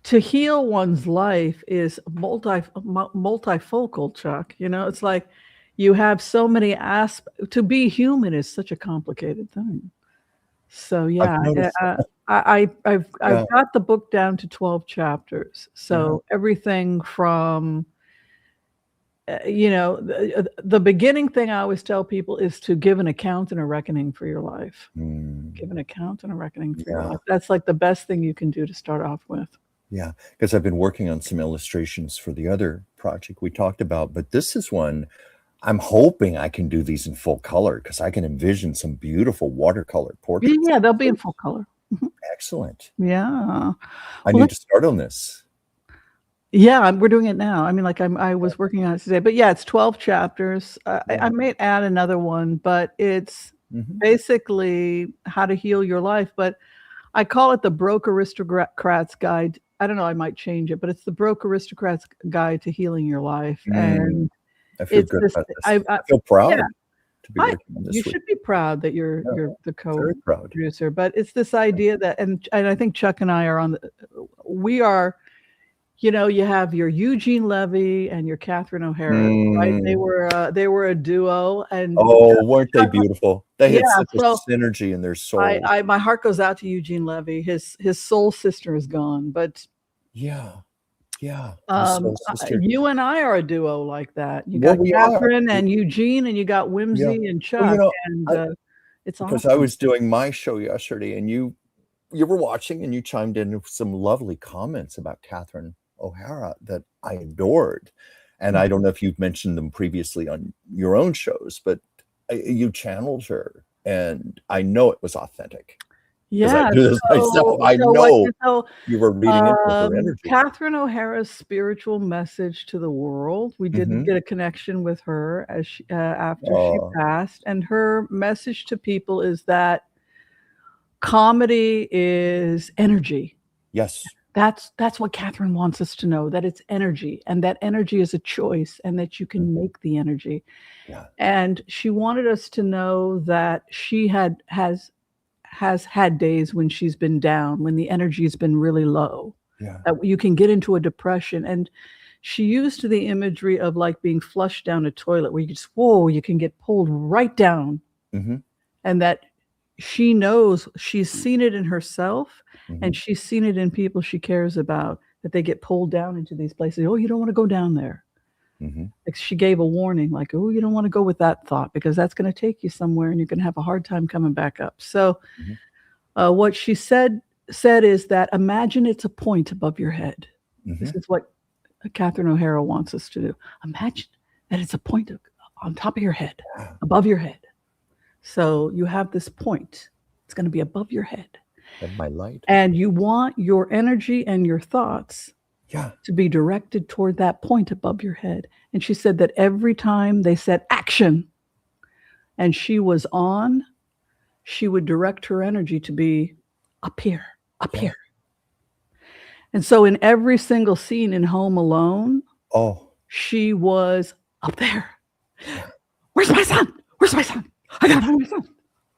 to heal one's life is multifocal, Chuck. It's like you have so many aspects. To be human is such a complicated thing. So yeah, I've got the book down to 12 chapters. So everything from the beginning thing I always tell people is to give an account and a reckoning for your life. Give an account and a reckoning for your life. That's like the best thing you can do to start off with. Yeah, because I've been working on some illustrations for the other project we talked about, but this is one I'm hoping I can do these in full color, because I can envision some beautiful watercolor portraits. Yeah, they'll be in full color. Excellent. Yeah. I need to start on this. Yeah, we're doing it now. I mean, like I was working on it today, but yeah, it's 12 chapters. I may add another one, but it's basically how to heal your life. But I call it the Broke Aristocrat's Guide. I don't know, I might change it, but it's the Broke Aristocrat's Guide to Healing Your Life. And I feel good about this. I feel proud to be working on this. You should be proud that you're the co-producer. But it's this idea that, and I think Chuck and I are we are. You have your Eugene Levy and your Catherine O'Hara, right? They were a duo, and weren't they beautiful? They had such a synergy in their soul. My heart goes out to Eugene Levy. His soul sister is gone, but you and I are a duo like that. You got Catherine and Eugene, and you got Whimsy and Chuck, it's awesome. Because I was doing my show yesterday, and you were watching, and you chimed in with some lovely comments about Catherine O'Hara that I adored. And I don't know if you've mentioned them previously on your own shows, but you channeled her, and I know it was authentic. Yeah, I do this myself. I know you were reading into her energy. Catherine O'Hara's spiritual message to the world. We didn't get a connection with her as after she passed, and her message to people is that comedy is energy. Yes. That's what Catherine wants us to know, that it's energy, and that energy is a choice, and that you can make the energy. Yeah. And she wanted us to know that she has had days when she's been down, when the energy has been really low. Yeah. That you can get into a depression. And she used the imagery of like being flushed down a toilet, where you can get pulled right down. And that she knows, she's seen it in herself, and she's seen it in people she cares about, that they get pulled down into these places. Oh, you don't want to go down there. Like she gave a warning, like, oh, you don't want to go with that thought, because that's going to take you somewhere, and you're going to have a hard time coming back up. So what she said is that imagine it's a point above your head. This is what Catherine O'Hara wants us to do. Imagine that it's a point on top of your head, above your head. So you have this point. It's going to be above your head. And my light. And you want your energy and your thoughts to be directed toward that point above your head. And she said that every time they said action and she was on, she would direct her energy to be up here, up here. And so in every single scene in Home Alone, she was up there. Where's my son? Where's my son? I gotta find my son.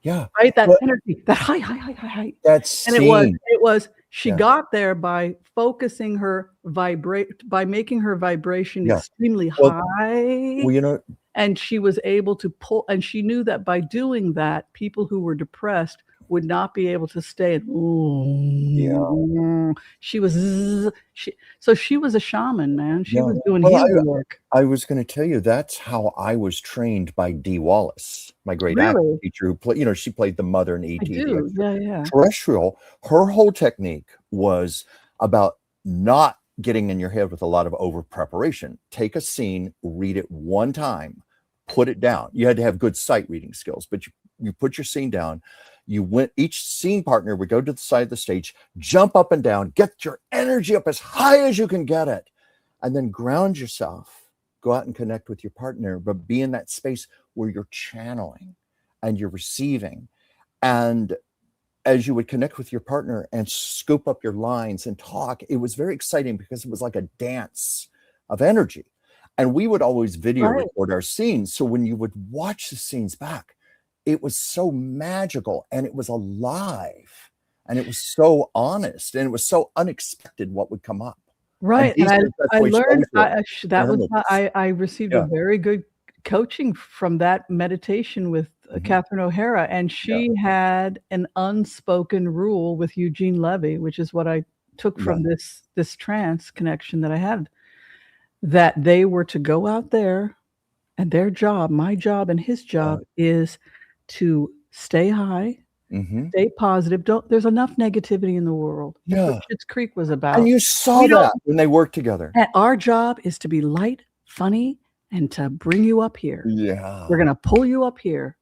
Yeah. Right? That energy, that high. That's and it was she got there by focusing her by making her vibration extremely high. Well, and she was able to pull, and she knew that by doing that, people who were depressed would not be able to stay. She was a shaman, man. She was doing healing work. I was going to tell you, that's how I was trained by Dee Wallace, my great acting teacher, who played, she played the mother in E.T. Yeah. Terrestrial. Her whole technique was about not getting in your head with a lot of over preparation. Take a scene, read it one time, put it down. You had to have good sight reading skills, but you put your scene down. Each scene partner would go to the side of the stage, jump up and down, get your energy up as high as you can get it, and then ground yourself. Go out and connect with your partner, but be in that space where you're channeling and you're receiving. And as you would connect with your partner and scoop up your lines and talk, it was very exciting because it was like a dance of energy. And we would always video record our scenes. So when you would watch the scenes back, it was so magical and it was alive and it was so honest and it was so unexpected what would come up. Right. And I learned I received a very good coaching from that meditation with Catherine O'Hara, and she had an unspoken rule with Eugene Levy, which is what I took from this trance connection that I had, that they were to go out there and their job, my job and his job is to stay high, stay positive. There's enough negativity in the world. That's what Schitt's Creek was about. And you saw that when they worked together. And our job is to be light, funny, and to bring you up here. Yeah. We're going to pull you up here.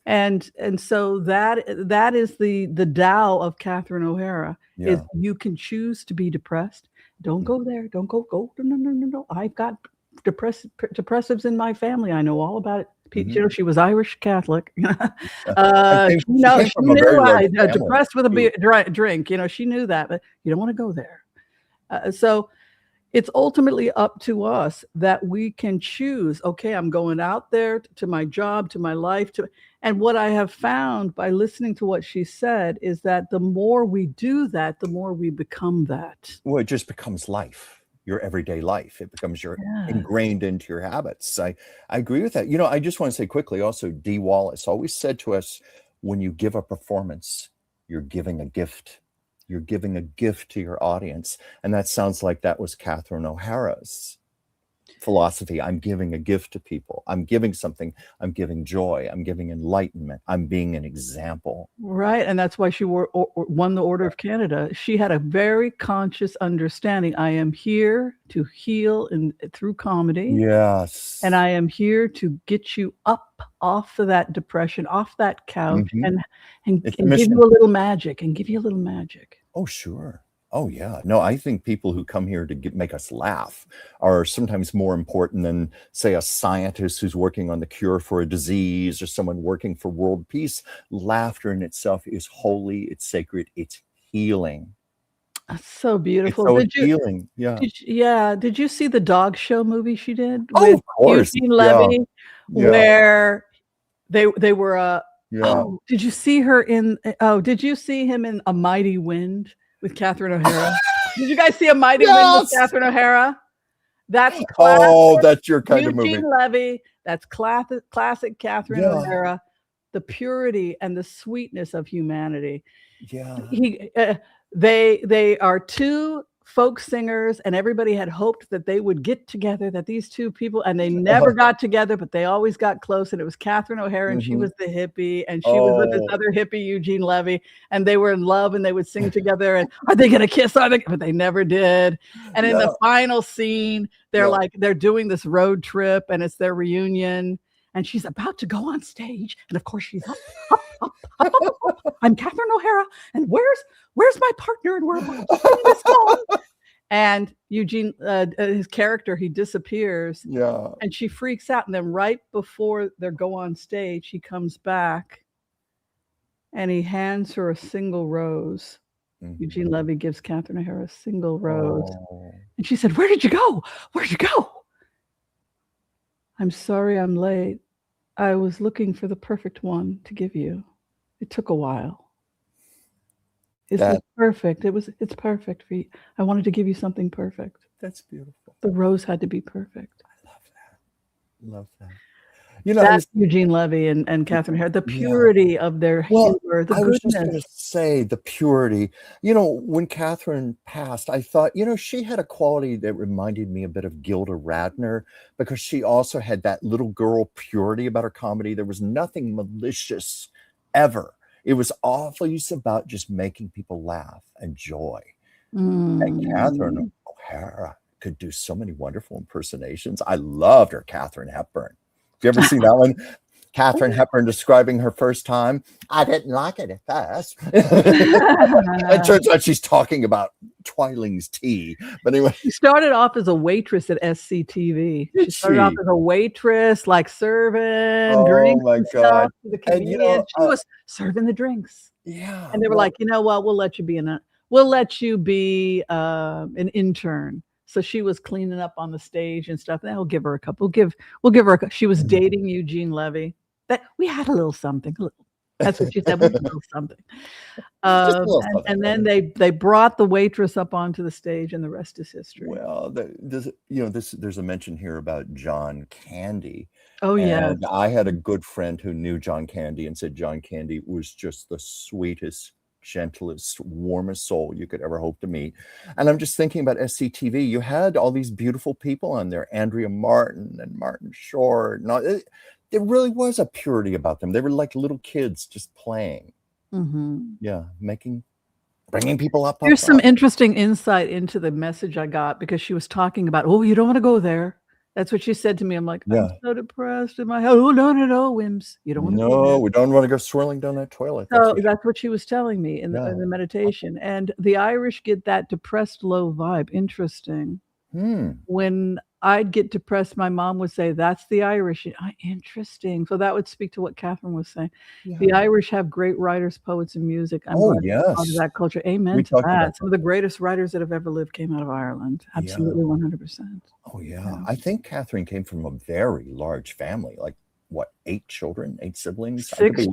And so that is the Tao of Catherine O'Hara, is you can choose to be depressed. Don't go there. Don't go. No. I've got depressives in my family. I know all about it. You know, she was Irish Catholic. She knew I depressed with a drink. You know, she knew that, but you don't want to go there. So it's ultimately up to us that we can choose, okay, I'm going out there to my job, to my life. And what I have found by listening to what she said is that the more we do that, the more we become that. Well, it just becomes life, your everyday life. It becomes ingrained into your habits. I agree with that. You know, I just want to say quickly also, Dee Wallace always said to us, when you give a performance, you're giving a gift. You're giving a gift to your audience. And that sounds like that was Catherine O'Hara's philosophy. I'm giving a gift to people. I'm giving something. I'm giving joy. I'm giving enlightenment. I'm being an example. Right. And that's why she won the Order of Canada. She had a very conscious understanding. I am here to heal through comedy. Yes. And I am here to get you up off of that depression, off that couch, and give you a little magic Oh, sure. Oh, yeah. No, I think people who come here to make us laugh are sometimes more important than, say, a scientist who's working on the cure for a disease or someone working for world peace. Laughter in itself is holy. It's sacred. It's healing. That's so beautiful. It's so healing. Yeah. Did you see the dog show movie she did with of course. Eugene Levy, where they were did you see her in did you see him in A Mighty Wind with Catherine O'Hara? Did you guys see A Mighty Wind with Catherine O'Hara? That's classic. Oh, that's your kind of movie. Eugene Levy. That's classic Catherine O'Hara. The purity and the sweetness of humanity. Yeah. They are two folk singers, and everybody had hoped that they would get together, that these two people, and they never got together, but they always got close. And it was Catherine O'Hara, and she was the hippie, and she was with this other hippie, Eugene Levy, and they were in love, and they would sing together. And are they going to kiss? But they never did. And in the final scene, they're doing this road trip, and it's their reunion. And she's about to go on stage, and of course she's up. I'm Catherine O'Hara, and where's my partner? And we're about to sing this song. And Eugene, his character, he disappears. Yeah. And she freaks out, and then right before they go on stage, he comes back, and he hands her a single rose. Eugene Levy gives Catherine O'Hara a single rose, and she said, "Where did you go? Where'd you go?" "I'm sorry I'm late. I was looking for the perfect one to give you. It took a while. It's perfect. It's perfect for you. I wanted to give you something perfect." That's beautiful. The rose had to be perfect. I love that. Love that. You know, that's Eugene Levy and Catherine O'Hara, the purity of their humor, the I was just goodness. going to say the purity. You know, when Catherine passed, I thought, you know, she had a quality that reminded me a bit of Gilda Radner, because she also had that little girl purity about her comedy. There was nothing malicious ever. It was always about just making people laugh and joy. And Catherine O'Hara could do so many wonderful impersonations. I loved her, Katharine Hepburn. Have you ever seen that one? Katharine Hepburn describing her first time. I didn't like it at first. It turns out she's talking about Twiling's tea. But anyway. She started off as a waitress at SCTV. She started off as a waitress, like serving drinks and stuff to the comedians. She was serving the drinks. Yeah. And they were like, you know what? We'll let you be an intern. So she was cleaning up on the stage and stuff. And we'll give her a couple. We'll give her a. She was dating Eugene Levy. That we had a little something. That's what she said. We had a little something. And then they brought the waitress up onto the stage, and the rest is history. Well, there's a mention here about John Candy. Oh yeah. And I had a good friend who knew John Candy and said John Candy was just the sweetest, gentlest, warmest soul you could ever hope to meet. And I'm just thinking about SCTV. You had all these beautiful people on there, Andrea Martin and Martin Short. There really was a purity about them. They were like little kids just playing. Yeah, bringing people up. Here's some interesting insight into the message I got, because she was talking about, you don't want to go there. That's what she said to me. I'm like, I'm so depressed in my house. Oh, no, Whims. You don't want to go there. No, we don't want to go swirling down that toilet. So that's what she was telling me in the meditation. And the Irish get that depressed, low vibe. Interesting. When I'd get depressed, my mom would say, that's the Irish. Interesting. So that would speak to what Catherine was saying. Yeah. The Irish have great writers, poets, and music. I'm part of that culture. Amen to that. Some of the greatest writers that have ever lived came out of Ireland. Absolutely, 100%. Oh, yeah. I think Catherine came from a very large family. Like, what, 8 children, 8 siblings? 6.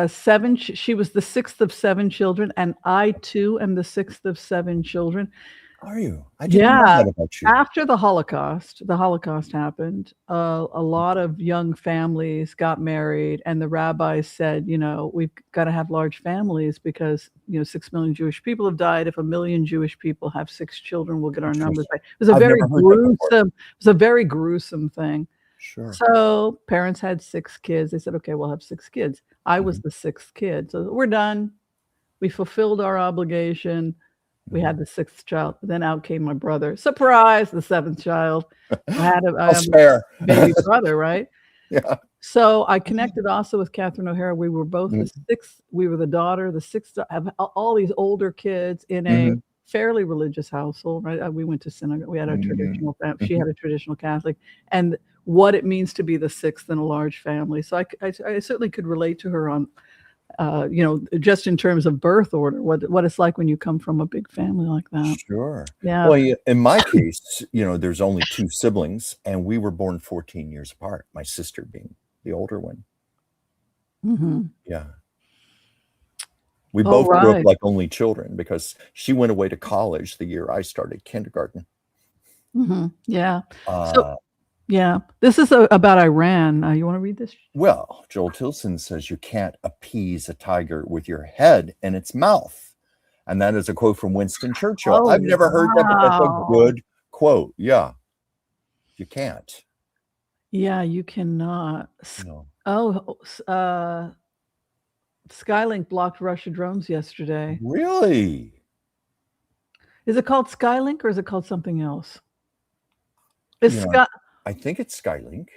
Seven. She was the 6th of 7 children, and I too am the 6th of 7 children. Are you? I didn't know that about you. After the Holocaust happened. A lot of young families got married, and the rabbis said, we've got to have large families because 6 million Jewish people have died. If 1 million Jewish people have 6 children, we'll get our numbers right. It was a very gruesome thing. Sure. So parents had 6 kids. They said, okay, we'll have 6 kids. I was the 6th kid. So we're done. We fulfilled our obligation. We had the 6th child. Then out came my brother. Surprise, the 7th child. I had a baby brother, right? Yeah. So I connected also with Catherine O'Hara. We were both the 6th. We were the daughter, the 6th. Have all these older kids in a fairly religious household, right? We went to synagogue. We had a traditional family. She had a traditional Catholic. And what it means to be the 6th in a large family. So I certainly could relate to her on, just in terms of birth order, what it's like when you come from a big family like that. Sure. Yeah. Well, in my case, there's only 2 siblings, and we were born 14 years apart, my sister being the older one. Yeah. We both grew up like only children because she went away to college the year I started kindergarten. Yeah. Yeah, this is about Iran. You want to read this? Well, Joel Tilson says you can't appease a tiger with your head in its mouth. And that is a quote from Winston Churchill. I've never heard that, but that's a good quote. Yeah, you can't. Yeah, you cannot. No. Skylink blocked Russia drones yesterday. Really? Is it called Skylink or is it called something else? I think it's Skylink.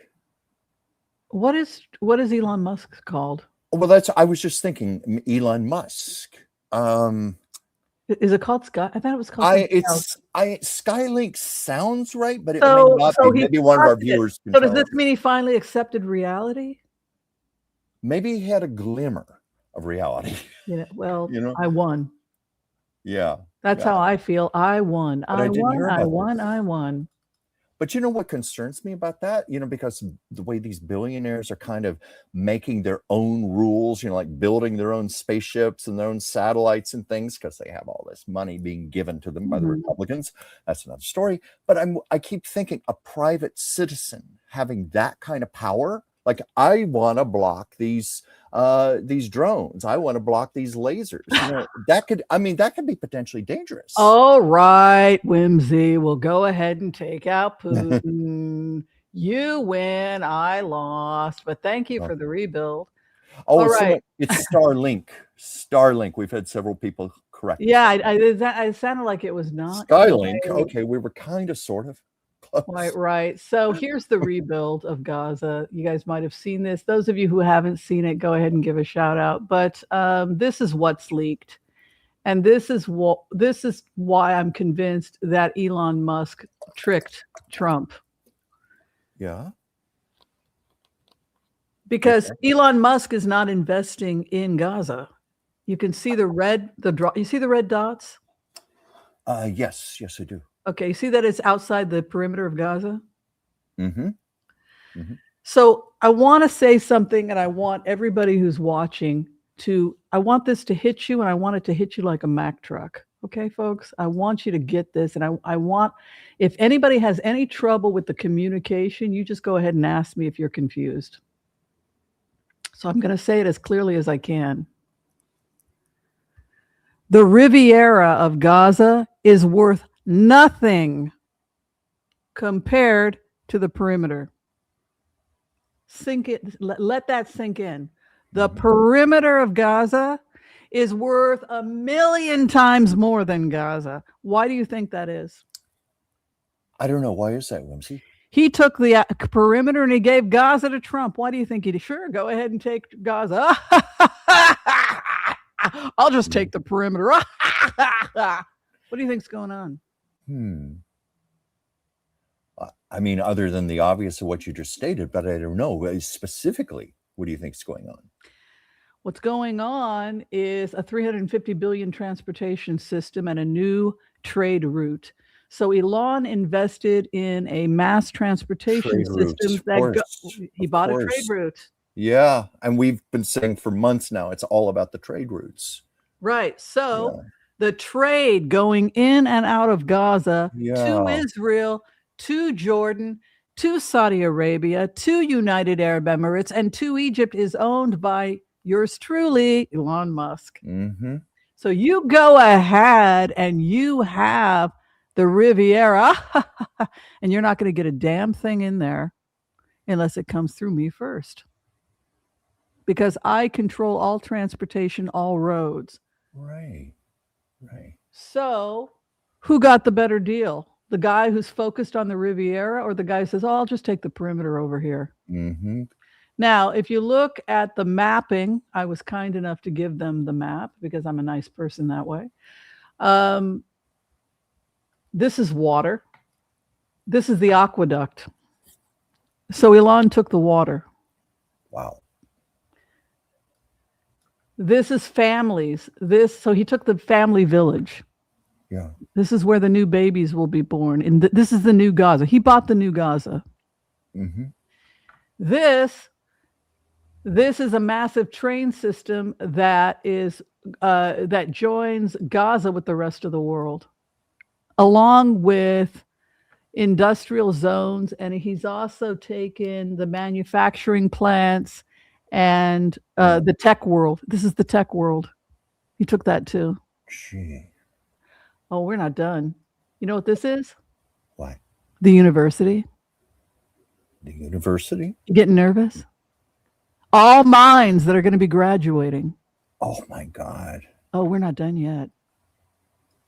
What is Elon Musk called? Well, I was just thinking Elon Musk. Is it called Sky? I thought it was called. Skylink sounds right, but it may not be. Maybe one of our viewers. So does this mean he finally accepted reality? Maybe he had a glimmer of reality. Yeah. Well, I won. Yeah. That's how I feel. I won. I won. But you know what concerns me about that? Because the way these billionaires are kind of making their own rules, like building their own spaceships and their own satellites and things because they have all this money being given to them by the Republicans. That's another story. But I keep thinking a private citizen having that kind of power, like I want to block these drones. I want to block these lasers. That could be potentially dangerous. All right, Whimsy, we'll go ahead and take out Putin. You win, I lost, but thank you for the rebuild. Oh, All right. it's Starlink. Starlink. We've had several people correct. Yeah, it sounded like it was not Skylink. quite. Okay, we were kind of, sort of close. Right. So here's the rebuild of Gaza. You guys might have seen this. Those of you who haven't seen it, go ahead and give a shout out. But this is what's leaked. And this is why I'm convinced that Elon Musk tricked Trump. Yeah. Because Elon Musk is not investing in Gaza. You can see you see the red dots? Yes, I do. Okay, you see that it's outside the perimeter of Gaza? Mm-hmm. Mm-hmm. So I want to say something, and I want everybody who's watching I want this to hit you, and I want it to hit you like a Mack truck. Okay, folks? I want you to get this, and I want, if anybody has any trouble with the communication, you just go ahead and ask me if you're confused. So I'm going to say it as clearly as I can. The Riviera of Gaza is worth nothing compared to the perimeter. Let that sink in. The perimeter of Gaza is worth 1,000,000 times more than Gaza. Why do you think that is? I don't know. Why is that, Whimsy? He took the perimeter and he gave Gaza to Trump. Why do you think he did? Sure, go ahead and take Gaza. I'll just take the perimeter. What do you think's going on? I mean, other than the obvious of what you just stated, but I don't know specifically. What do you think's going on? What's going on is a 350 billion transportation system and a new trade route. So Elon invested in a mass transportation system he bought a trade route. Yeah, and we've been saying for months now it's all about the trade routes. Right. So the trade going in and out of Gaza to Israel, to Jordan, to Saudi Arabia, to United Arab Emirates, and to Egypt is owned by yours truly, Elon Musk. Mm-hmm. So you go ahead and you have the Riviera, and you're not going to get a damn thing in there unless it comes through me first. Because I control all transportation, all roads. Right. So who got the better deal? The guy who's focused on the Riviera, or the guy who says, oh, I'll just take the perimeter over here? Mm-hmm. Now, if you look at the mapping, I was kind enough to give them the map because I'm a nice person that way. This is water. This is the aqueduct. So Elon took the water. Wow. This is families. So he took the family village. Yeah. This is where the new babies will be born. And this is the new Gaza. He bought the new Gaza. Mm-hmm. This is a massive train system that joins Gaza with the rest of the world, along with industrial zones. And he's also taken the manufacturing plants and the tech world. This is the tech world. He took that too. Gee. Oh, we're not done. You know what this is? What? The university. The university? You getting nervous? All minds that are going to be graduating. Oh my God. Oh, we're not done yet.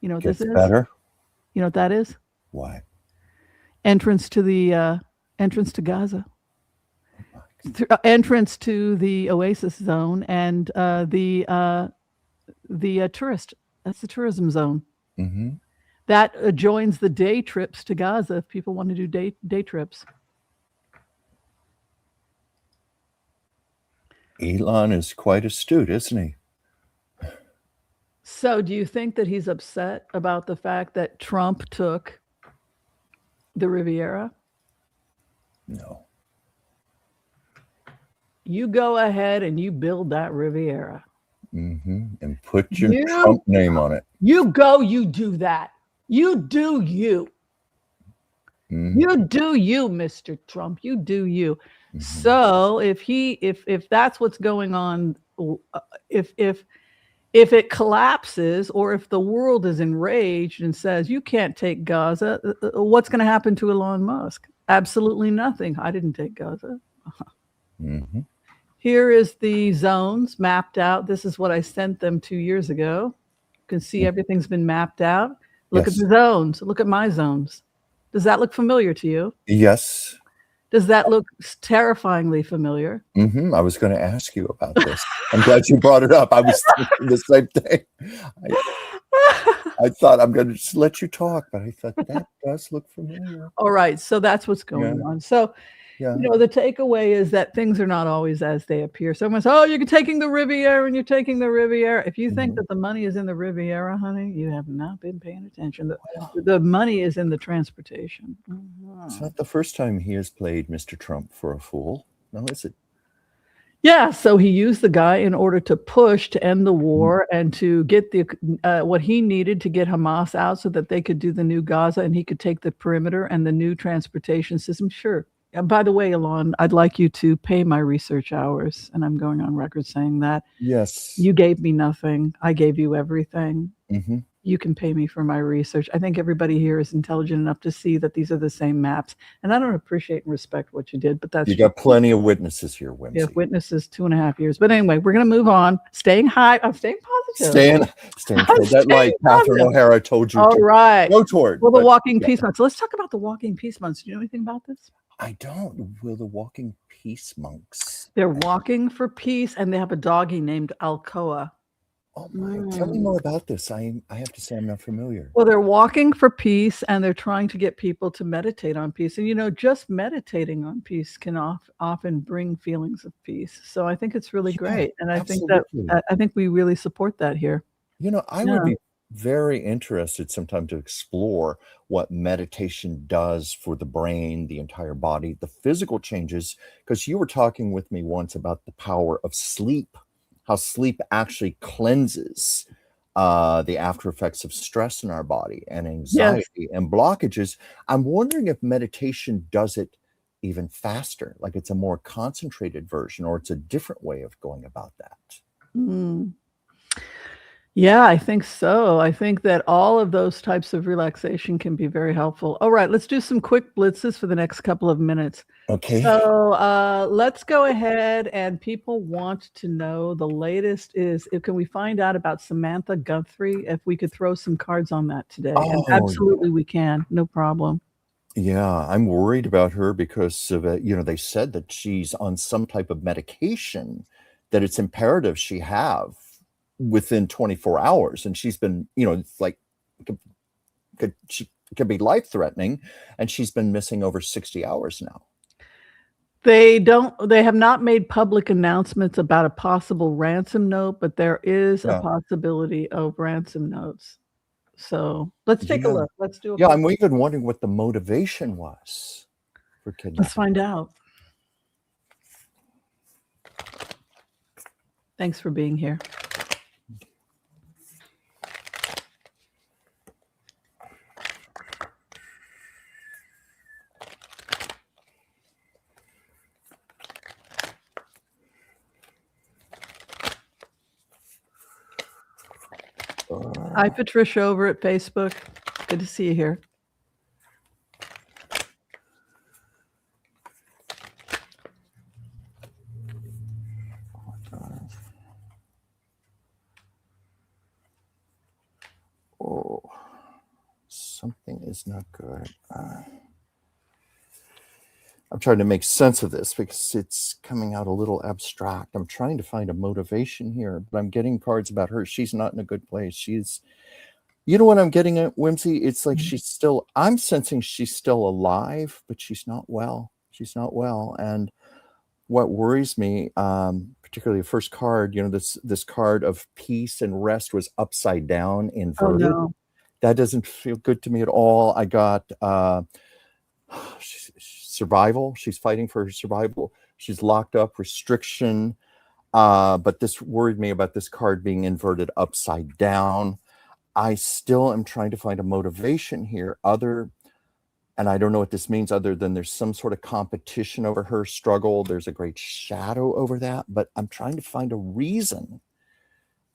You know what this is? Better. You know what that is? Why? Entrance to Gaza. Entrance to the Oasis zone and the tourist. That's the tourism zone. Mm-hmm. That joins the day trips to Gaza if people want to do day trips. Elon is quite astute, isn't he? So do you think that he's upset about the fact that Trump took the Riviera? No. You go ahead and you build that Riviera. Mm-hmm. And put your Trump name on it. You do that. You do you. Mm-hmm. You do you, Mr. Trump. You do you. Mm-hmm. So if that's what's going on, if it collapses, or if the world is enraged and says you can't take Gaza, what's going to happen to Elon Musk? Absolutely nothing. I didn't take Gaza. Mm-hmm. Here is the zones mapped out. This is what I sent them 2 years ago. You can see everything's been mapped out. Look at the zones. Look at my zones. Does that look familiar to you? Yes. Does that look terrifyingly familiar? I was going to ask you about this. I'm glad you brought it up. I was thinking the same thing. I thought I'm going to just let you talk, but I thought that does look familiar. All right. So that's what's going on. So, you know, the takeaway is that things are not always as they appear. Someone says, oh, you're taking the Riviera and you're taking the Riviera. If you think that the money is in the Riviera, honey, you have not been paying attention. The money is in the transportation. It's not the first time he has played Mr. Trump for a fool. No, is it? Yeah, so he used the guy in order to push to end the war and to get the what he needed to get Hamas out so that they could do the new Gaza and he could take the perimeter and the new transportation system. Sure. And by the way, Elon, I'd like you to pay my research hours, and I'm going on record saying that. Yes. You gave me nothing. I gave you everything. You can pay me for my research. I think everybody here is intelligent enough to see that these are the same maps. And I don't appreciate and respect what you did, but that's... You got plenty of witnesses here, Whimsy. Yeah, witnesses 2.5 years. But anyway, we're going to move on. Staying high. I'm staying positive. Staying toward that light Catherine O'Hara told you All right. go toward. Well, the Walking Peace Months. Let's talk about the Walking Peace Months. Do you know anything about this? I don't. Will the Walking Peace Monks? They're walking for peace, and they have a doggy named Alcoa. Oh my! Tell me more about this. I have to say I'm not familiar. Well, they're walking for peace, and they're trying to get people to meditate on peace. And you know, just meditating on peace can often bring feelings of peace. So I think it's really great, and I think we really support that here. You know, I would be very interested sometime to explore what meditation does for the brain, the entire body, the physical changes. Because you were talking with me once about the power of sleep. How sleep actually cleanses the after effects of stress in our body and anxiety and blockages. I'm wondering if meditation does it even faster, like it's a more concentrated version, or it's a different way of going about that. Yeah, I think so. I think that all of those types of relaxation can be very helpful. All right, let's do some quick blitzes for the next couple of minutes. Okay. So let's go ahead, and people want to know the latest is, can we find out about Samantha Guthrie? If we could throw some cards on that today. And absolutely we can, no problem. Yeah, I'm worried about her because of, they said that she's on some type of medication that it's imperative she have within 24 hours. And she's been, it's like, she could be life-threatening, and she's been missing over 60 hours now. They have not made public announcements about a possible ransom note, but there is a possibility of ransom notes. So let's take a look. Let's do a I'm even wondering what the motivation was for kidnapping. Let's find out. Thanks for being here. Hi, Patricia over at Facebook. Good to see you here. Oh, something is not good. I'm trying to make sense of this because it's coming out a little abstract. I'm trying to find a motivation here, but I'm getting cards about her. She's not in a good place. You know what I'm getting at, Whimsy? It's like I'm sensing she's still alive, but she's not well. She's not well. And what worries me, particularly the first card, this card of peace and rest was upside down, inverted. Oh, no. That doesn't feel good to me at all. I got survival. She's fighting for her survival. She's locked up, restriction. But this worried me about this card being inverted upside down. I still am trying to find a motivation here and I don't know what this means other than there's some sort of competition over her struggle. There's a great shadow over that, but I'm trying to find a reason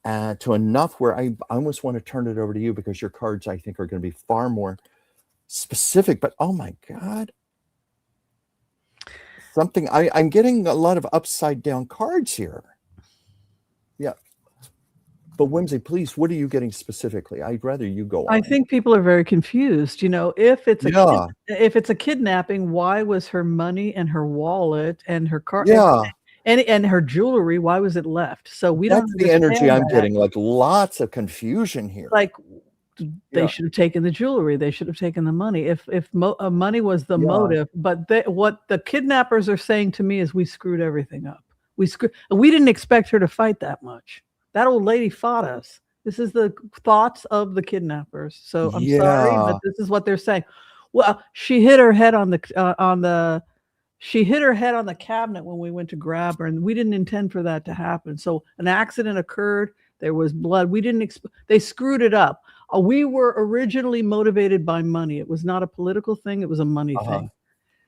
to enough where I almost want to turn it over to you because your cards, I think, are going to be far more specific. But oh my God. something. I'm getting a lot of upside down cards here. Yeah. But Whimsy, please, what are you getting specifically? I'd rather you go on. I think people are very confused. You know, if it's a kidnapping, why was her money and her wallet and her car and her jewelry, why was it left? So we don't That's the energy I'm getting, like lots of confusion here. Like they should have taken the jewelry, they should have taken the money. If money was the motive, but what the kidnappers are saying to me is we screwed everything up. We didn't expect her to fight that much. That old lady fought us. This is the thoughts of the kidnappers. So I'm sorry, but this is what they're saying. Well, she hit her head on the cabinet when we went to grab her, and we didn't intend for that to happen. So an accident occurred. There was blood. We didn't. They screwed it up. We were originally motivated by money. It was not a political thing. It was a money thing.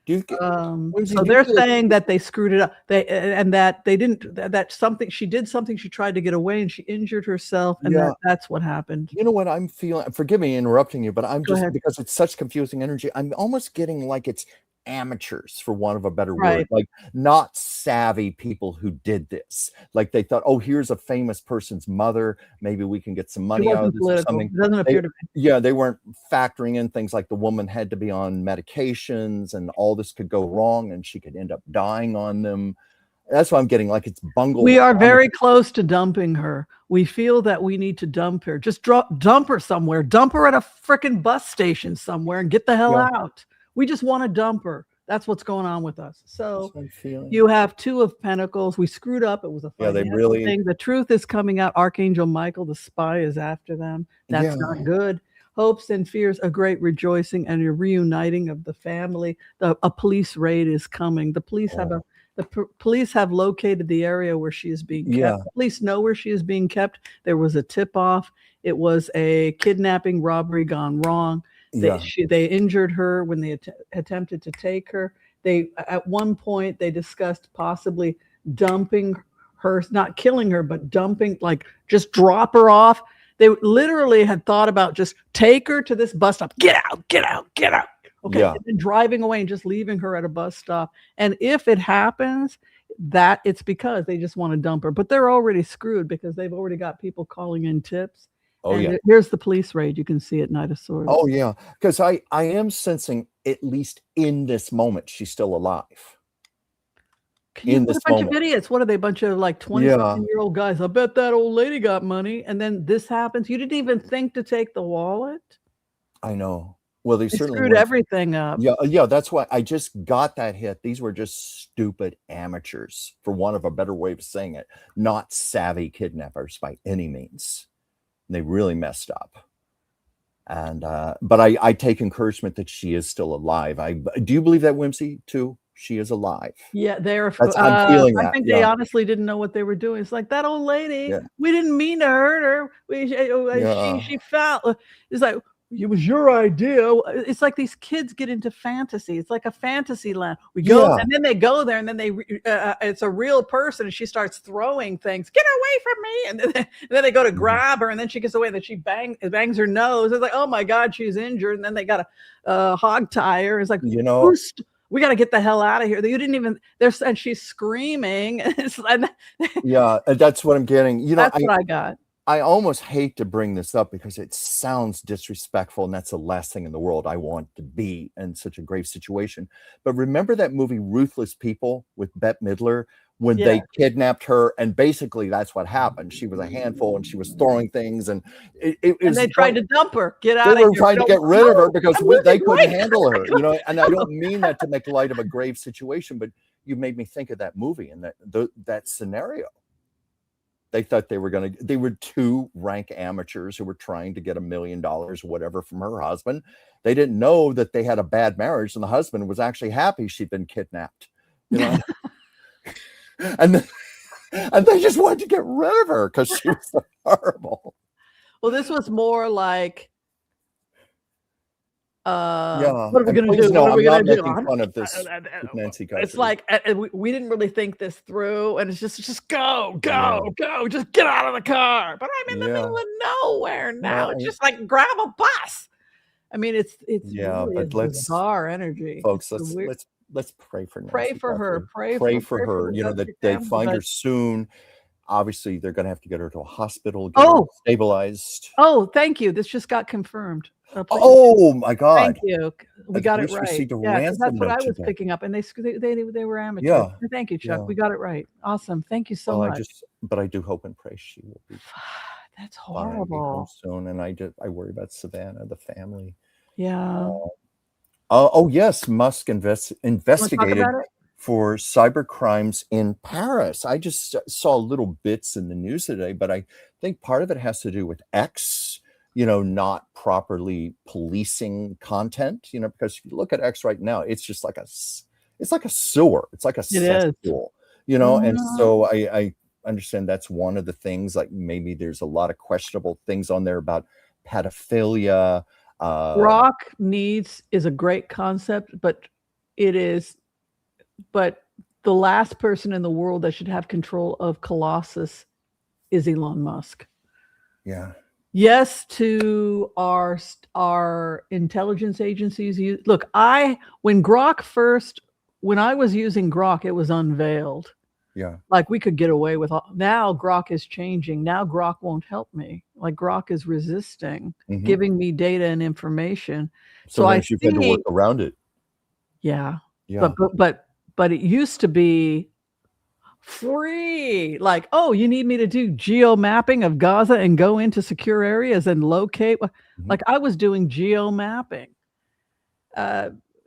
So they're saying that they screwed it up. That they didn't. That she did something. She tried to get away and she injured herself, and that's what happened. You know what I'm feeling? Forgive me interrupting you, but I'm just because it's such confusing energy. I'm almost getting like it's amateurs, for want of a better word, like not savvy people who did this. Like they thought, oh, here's a famous person's mother, maybe we can get some money out of this or something. It doesn't appear to be. Yeah, they weren't factoring in things like the woman had to be on medications and all this could go wrong and she could end up dying on them. That's what I'm getting, like it's bungled. We are very close to dumping her. We feel that we need to dump her. Just dump her somewhere. Dump her at a freaking bus station somewhere and get the hell out. We just want to dump her. That's what's going on with us. So you have Two of Pentacles. We screwed up. It was a financial thing. The truth is coming out. Archangel Michael, the spy, is after them. That's not good. Hopes and fears, a great rejoicing and a reuniting of the family. A police raid is coming. The police police have located the area where she is being kept. The police know where she is being kept. There was a tip-off. It was a kidnapping robbery gone wrong. They injured her when they attempted to take her. At one point they discussed possibly dumping her, not killing her, but dumping, like just drop her off. They literally had thought about just take her to this bus stop. Get out. Okay, and then driving away and just leaving her at a bus stop. And if it happens, that it's because they just want to dump her. But they're already screwed because they've already got people calling in tips. Here's the police raid. You can see it, Knight of Swords. Oh yeah, because I am sensing, at least in this moment, she's still alive. In this bunch of idiots. What are they? A bunch of like 20-year-old guys. I bet that old lady got money, and then this happens. You didn't even think to take the wallet. I know. Well, they certainly screwed everything up. Yeah. That's why I just got that hit. These were just stupid amateurs, for want of a better way of saying it. Not savvy kidnappers by any means. They really messed up. And but I take encouragement that she is still alive. Do you believe that, Whimsy, too? She is alive. Yeah, I'm feeling that. I think they honestly didn't know what they were doing. It's like that old lady. We didn't mean to hurt her. She fell. It's like, it was your idea. It's like these kids get into fantasy. It's like a fantasy land. We go and then they go there and then it's a real person and she starts throwing things. Get away from me! And then they go to grab her and then she gets away and then she bangs her nose. It's like, oh my God, she's injured. And then they got a hog tie her. It's like, we got to get the hell out of here. You didn't even. And she's screaming. That's what I'm getting. That's what I got. I almost hate to bring this up because it sounds disrespectful, and that's the last thing in the world I want to be in such a grave situation. But remember that movie Ruthless People with Bette Midler, when they kidnapped her, and basically that's what happened. She was a handful and she was throwing things, and and they tried to dump her. Get out of here. They were trying to get rid of her because they couldn't handle her, and I don't mean that to make light of a grave situation, but you made me think of that movie and that scenario. They thought they were two rank amateurs who were trying to get $1 million or whatever from her husband. They didn't know that they had a bad marriage and the husband was actually happy she'd been kidnapped. And they just wanted to get rid of her because she was so horrible. Well, this was more like, what are we going to do? No, what are we I'm going not to do? making fun of this Nancy Guthrie. It's like we didn't really think this through, and it's just go, just get out of the car. But I'm in the middle of nowhere now. It's just like grab a bus. I mean, it's really but let's bizarre energy, folks. let's pray for Nancy. Pray for her. Pray for her. You know, that they find her soon. Obviously, they're going to have to get her to a hospital, get her stabilized. Oh, thank you. This just got confirmed. Oh my God! Thank you. We got it right. Received a Yeah, ransom that's what note I was today. picking up, and they were amateurs. Yeah. Thank you, Chuck. Yeah. We got it right. Awesome. Thank you so much. But I do hope and pray she will be. That's horrible. Soon, and I worry about Savannah, the family. Yeah. Oh yes, Musk investigated for cyber crimes in Paris. I just saw little bits in the news today, but I think part of it has to do with X, you know, not properly policing content, you know, because if you look at X right now, it's just like it's like a sewer. It's like a cesspool, you know, and so I understand that's one of the things, like maybe there's a lot of questionable things on there about pedophilia. Grok is a great concept, but the last person in the world that should have control of Colossus is Elon Musk. Yeah. Yes, to our intelligence agencies. Look, when I was using Grok, it was unveiled. Yeah. Like we could get away with now Grok is changing. Now Grok won't help me. Like Grok is resisting giving me data and information. So you've had to work around it. Yeah. But it used to be free. Like, oh, you need me to do geo mapping of Gaza and go into secure areas and locate. Like I was doing geo mapping.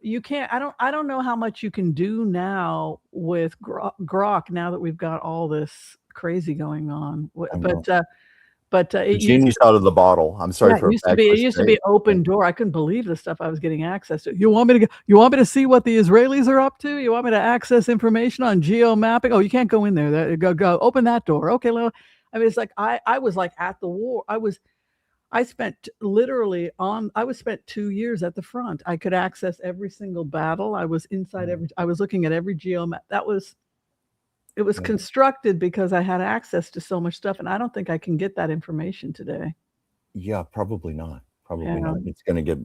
You can't. I don't know how much you can do now with Grok now that we've got all this crazy going on. But the genie's out of the bottle. I'm sorry for it used to be open door. I couldn't believe the stuff I was getting access to. You want me to see what the Israelis are up to? You want me to access information on geo mapping? Oh, you can't go in there. Go open that door. Okay, I mean, it's like I was like at the war. I spent 2 years at the front. I could access every single battle. I was inside I was looking at every geo map. It was constructed because I had access to so much stuff, and I don't think I can get that information today. Yeah, probably not. Not. It's going to get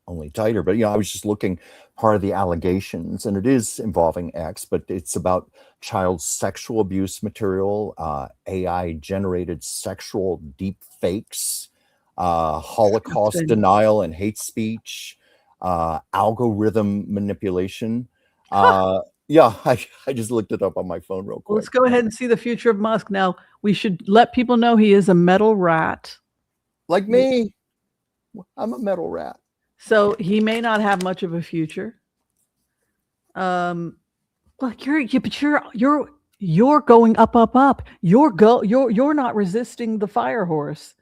only tighter. But I was just looking part of the allegations, and it is involving X, but it's about child sexual abuse material, AI generated sexual deep fakes, Holocaust denial and hate speech, algorithm manipulation. Yeah, I just looked it up on my phone real quick. Let's go ahead and see the future of Musk. Now, we should let people know he is a metal rat. Like me. I'm a metal rat. So he may not have much of a future. Well, you're going up. You're not resisting the fire horse.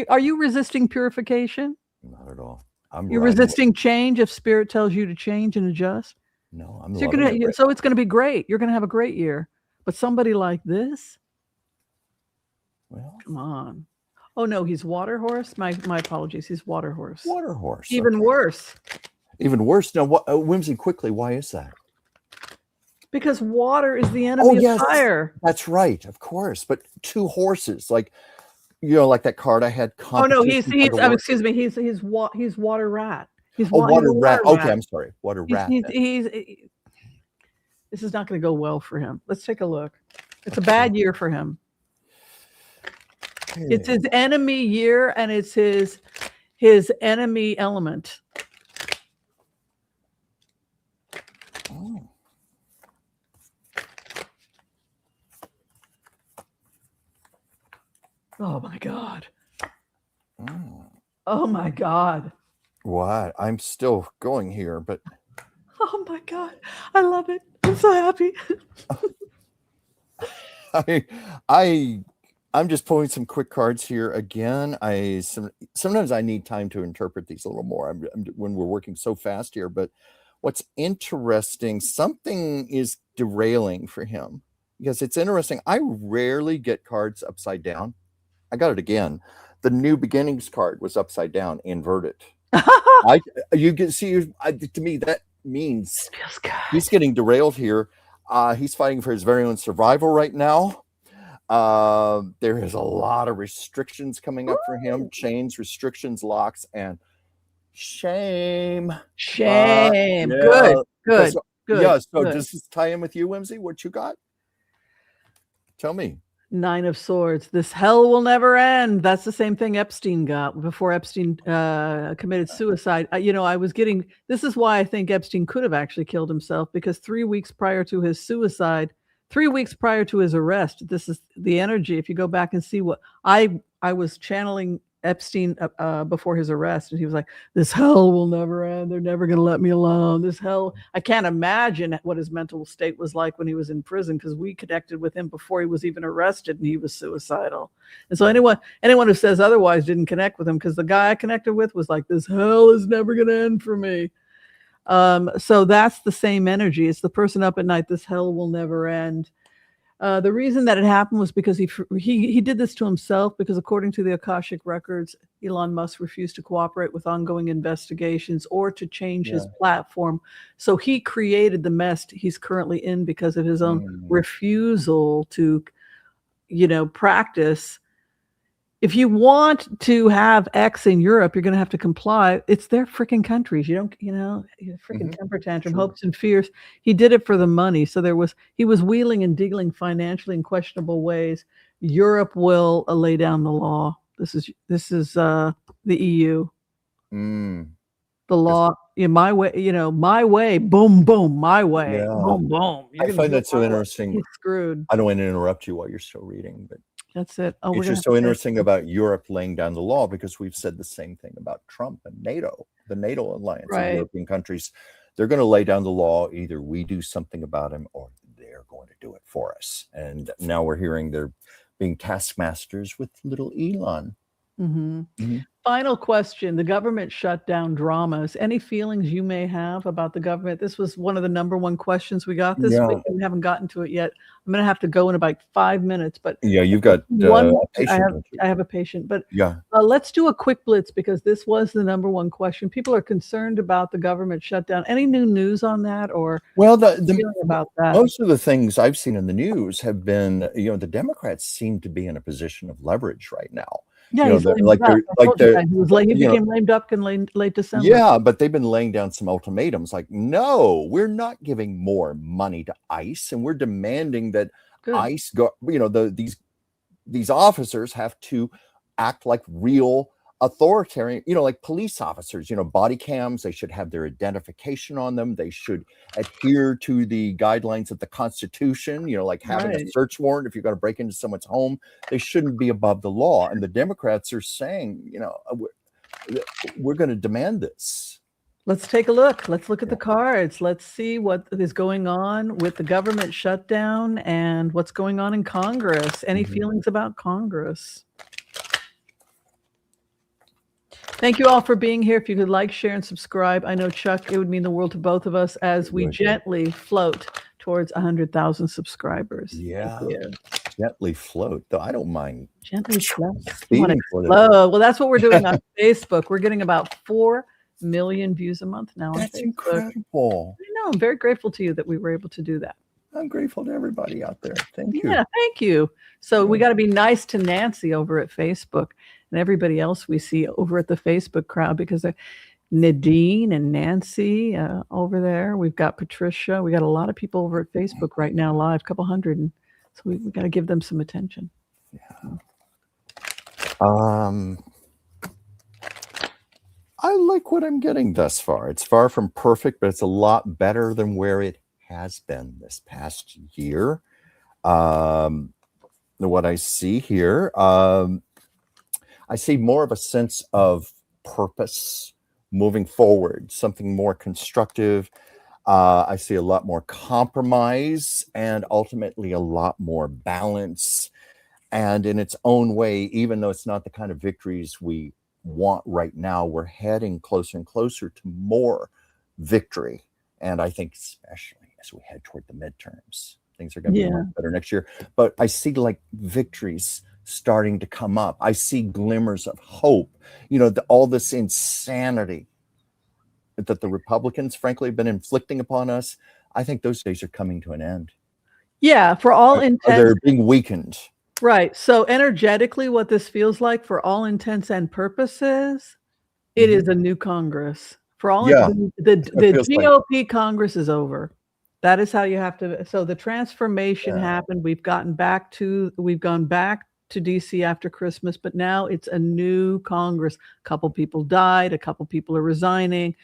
Are you resisting purification? Not at all. You're resisting change if spirit tells you to change and adjust? No, I'm so it's going to be great. You're going to have a great year. But somebody like this? Well, come on. Oh no, he's water horse. My apologies. He's water horse. Water horse. Even worse. Even worse. Now, Whimsy, quickly, why is that? Because water is the enemy of fire. That's right, of course. But two horses, like that card I had. Oh no, excuse me. He's water rat. Water rat. Okay, I'm sorry. Water rat. This is not going to go well for him. Let's take a look. It's a bad year for him. It's his enemy year, and it's his enemy element. Oh my God. Oh my God. What? I'm still going here, but oh my God, I love it. I'm so happy. I'm just pulling some quick cards here again. Sometimes I need time to interpret these a little more when we're working so fast here. But what's interesting, something is derailing for him, because it's interesting. I rarely get cards upside down. I got it again. The New Beginnings card was upside down, inverted. You can see, to me, that means he's getting derailed here. He's fighting for his very own survival right now. There is a lot of restrictions coming up for him. Chains, restrictions, locks, and shame. Shame. Good. Good. Yeah. So good. does this tie in with you, Whimsy? What you got? Tell me. 9 of Swords. This hell will never end. That's the same thing Epstein got before Epstein committed suicide. I was getting. This is why I think Epstein could have actually killed himself, because 3 weeks prior to his suicide, 3 weeks prior to his arrest, this is the energy. If you go back and see what I was channeling Epstein before his arrest, and he was like, "This hell will never end. They're never going to let me alone. This hell." I can't imagine what his mental state was like when he was in prison, because we connected with him before he was even arrested, and he was suicidal. And so anyone who says otherwise didn't connect with him, because the guy I connected with was like, "This hell is never going to end for me." So that's the same energy. It's the person up at night. This hell will never end. The reason that it happened was because he did this to himself, because according to the Akashic records, Elon Musk refused to cooperate with ongoing investigations or to change his platform. So he created the mess he's currently in because of his own refusal to, practice. If you want to have X in Europe, you're going to have to comply. It's their freaking countries. You don't, freaking temper tantrum, hopes and fears. He did it for the money. So he was wheeling and dealing financially in questionable ways. Europe will lay down the law. This is the EU. The law, my way, my way, boom, boom, my way, boom, boom. I find that so interesting. He's screwed. I don't want to interrupt you while you're still reading, but that's it. It's just so interesting about Europe laying down the law, because we've said the same thing about Trump and NATO, the NATO alliance of European countries. They're going to lay down the law. Either we do something about him or they're going to do it for us. And now we're hearing they're being taskmasters with little Elon. Final question. The government shutdown dramas. Any feelings you may have about the government? This was one of the number one questions we got this week. We haven't gotten to it yet. I'm going to have to go in about 5 minutes. But you've got one. I have a patient. But let's do a quick blitz, because this was the number one question. People are concerned about the government shutdown. Any new news on that, or feeling about that? Most of the things I've seen in the news have been, the Democrats seem to be in a position of leverage right now. Yeah, he became lame duck in late December. Yeah, but they've been laying down some ultimatums like, no, we're not giving more money to ICE, and we're demanding that ICE go, these officers have to act like real authoritarian, like police officers, body cams, they should have their identification on them. They should adhere to the guidelines of the Constitution, like having a search warrant. If you're going to break into someone's home, they shouldn't be above the law. And the Democrats are saying, we're going to demand this. Let's take a look. Let's look at the cards. Let's see what is going on with the government shutdown and what's going on in Congress. Any feelings about Congress? Thank you all for being here. If you could like, share, and subscribe. I know, Chuck, it would mean the world to both of us as we gently float towards 100,000 subscribers. Yeah, gently float. Though I don't mind. Gently float. Well, that's what we're doing on Facebook. We're getting about 4 million views a month now. That's incredible. I know. I'm very grateful to you that we were able to do that. I'm grateful to everybody out there. Thank you. Yeah, thank you. So we got to be nice to Nancy over at Facebook and everybody else we see over at the Facebook crowd, because Nadine and Nancy over there. We've got Patricia. We got a lot of people over at Facebook right now, live, a couple hundred. And so we got to give them some attention. Yeah. I like what I'm getting thus far. It's far from perfect, but it's a lot better than where it has been this past year. What I see here, I see more of a sense of purpose moving forward, something more constructive. I see a lot more compromise and ultimately a lot more balance. And in its own way, even though it's not the kind of victories we want right now, we're heading closer and closer to more victory. And I think especially as we head toward the midterms, things are going to be much better next year. But I see like victories starting to come up. I see glimmers of hope. All this insanity that the Republicans, frankly, have been inflicting upon us, I think those days are coming to an end. Yeah, for all intents. They're being weakened. Right. So energetically, what this feels like, for all intents and purposes, it is a new Congress. For all the GOP Congress is over. That is how you have to. So the transformation happened. We've gone back to DC after Christmas, but now it's a new Congress. A couple people died. A couple people are resigning.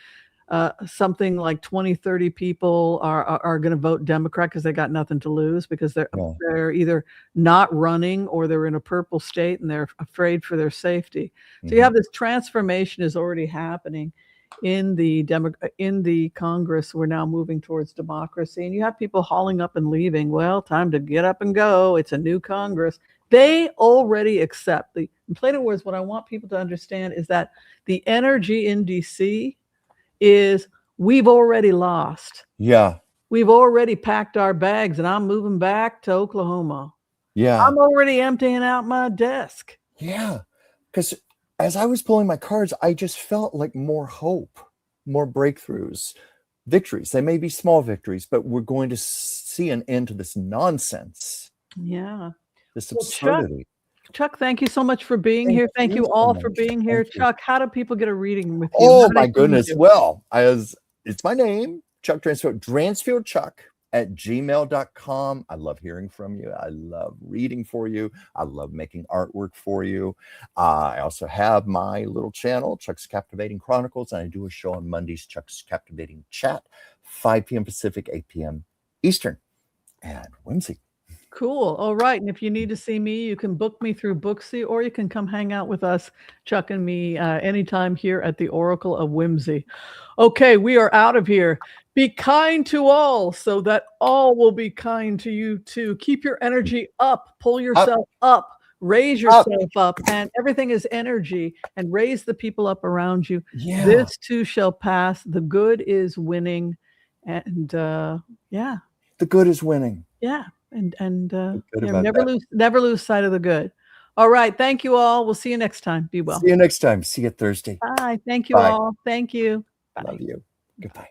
Something like 20, 30 people are going to vote Democrat because they got nothing to lose, because they're either not running or they're in a purple state and they're afraid for their safety. So you have this transformation is already happening in the Congress. We're now moving towards democracy, and you have people hauling up and leaving. Well, time to get up and go. It's a new Congress. They already accept in plain words. What I want people to understand is that the energy in DC is we've already lost. Yeah. We've already packed our bags, and I'm moving back to Oklahoma. Yeah. I'm already emptying out my desk. Yeah. Because as I was pulling my cards, I just felt like more hope, more breakthroughs, victories. They may be small victories, but we're going to see an end to this nonsense. Yeah. This absurdity. Chuck, thank you so much for being here. Thank you all for being here. Chuck, how do people get a reading with you? Oh, my goodness. Well, it's my name, Chuck Dransfield, dransfieldchuck@gmail.com. I love hearing from you. I love reading for you. I love making artwork for you. I also have my little channel, Chuck's Captivating Chronicles, and I do a show on Mondays, Chuck's Captivating Chat, 5 p.m. Pacific, 8 p.m. Eastern. And Whimsy. Cool. All right. And if you need to see me, you can book me through Booksy, or you can come hang out with us, Chuck and me, anytime here at the Oracle of Whimsy. Okay, we are out of here. Be kind to all so that all will be kind to you too. Keep your energy up. Pull yourself up. Raise yourself up. And everything is energy. And raise the people up around you. Yeah. This too shall pass. The good is winning. And yeah. The good is winning. Yeah. And never lose sight of the good. All right. Thank you all. We'll see you next time. Be well. See you next time. See you Thursday. Bye. Thank you all. Thank you. Bye. Love you. Goodbye.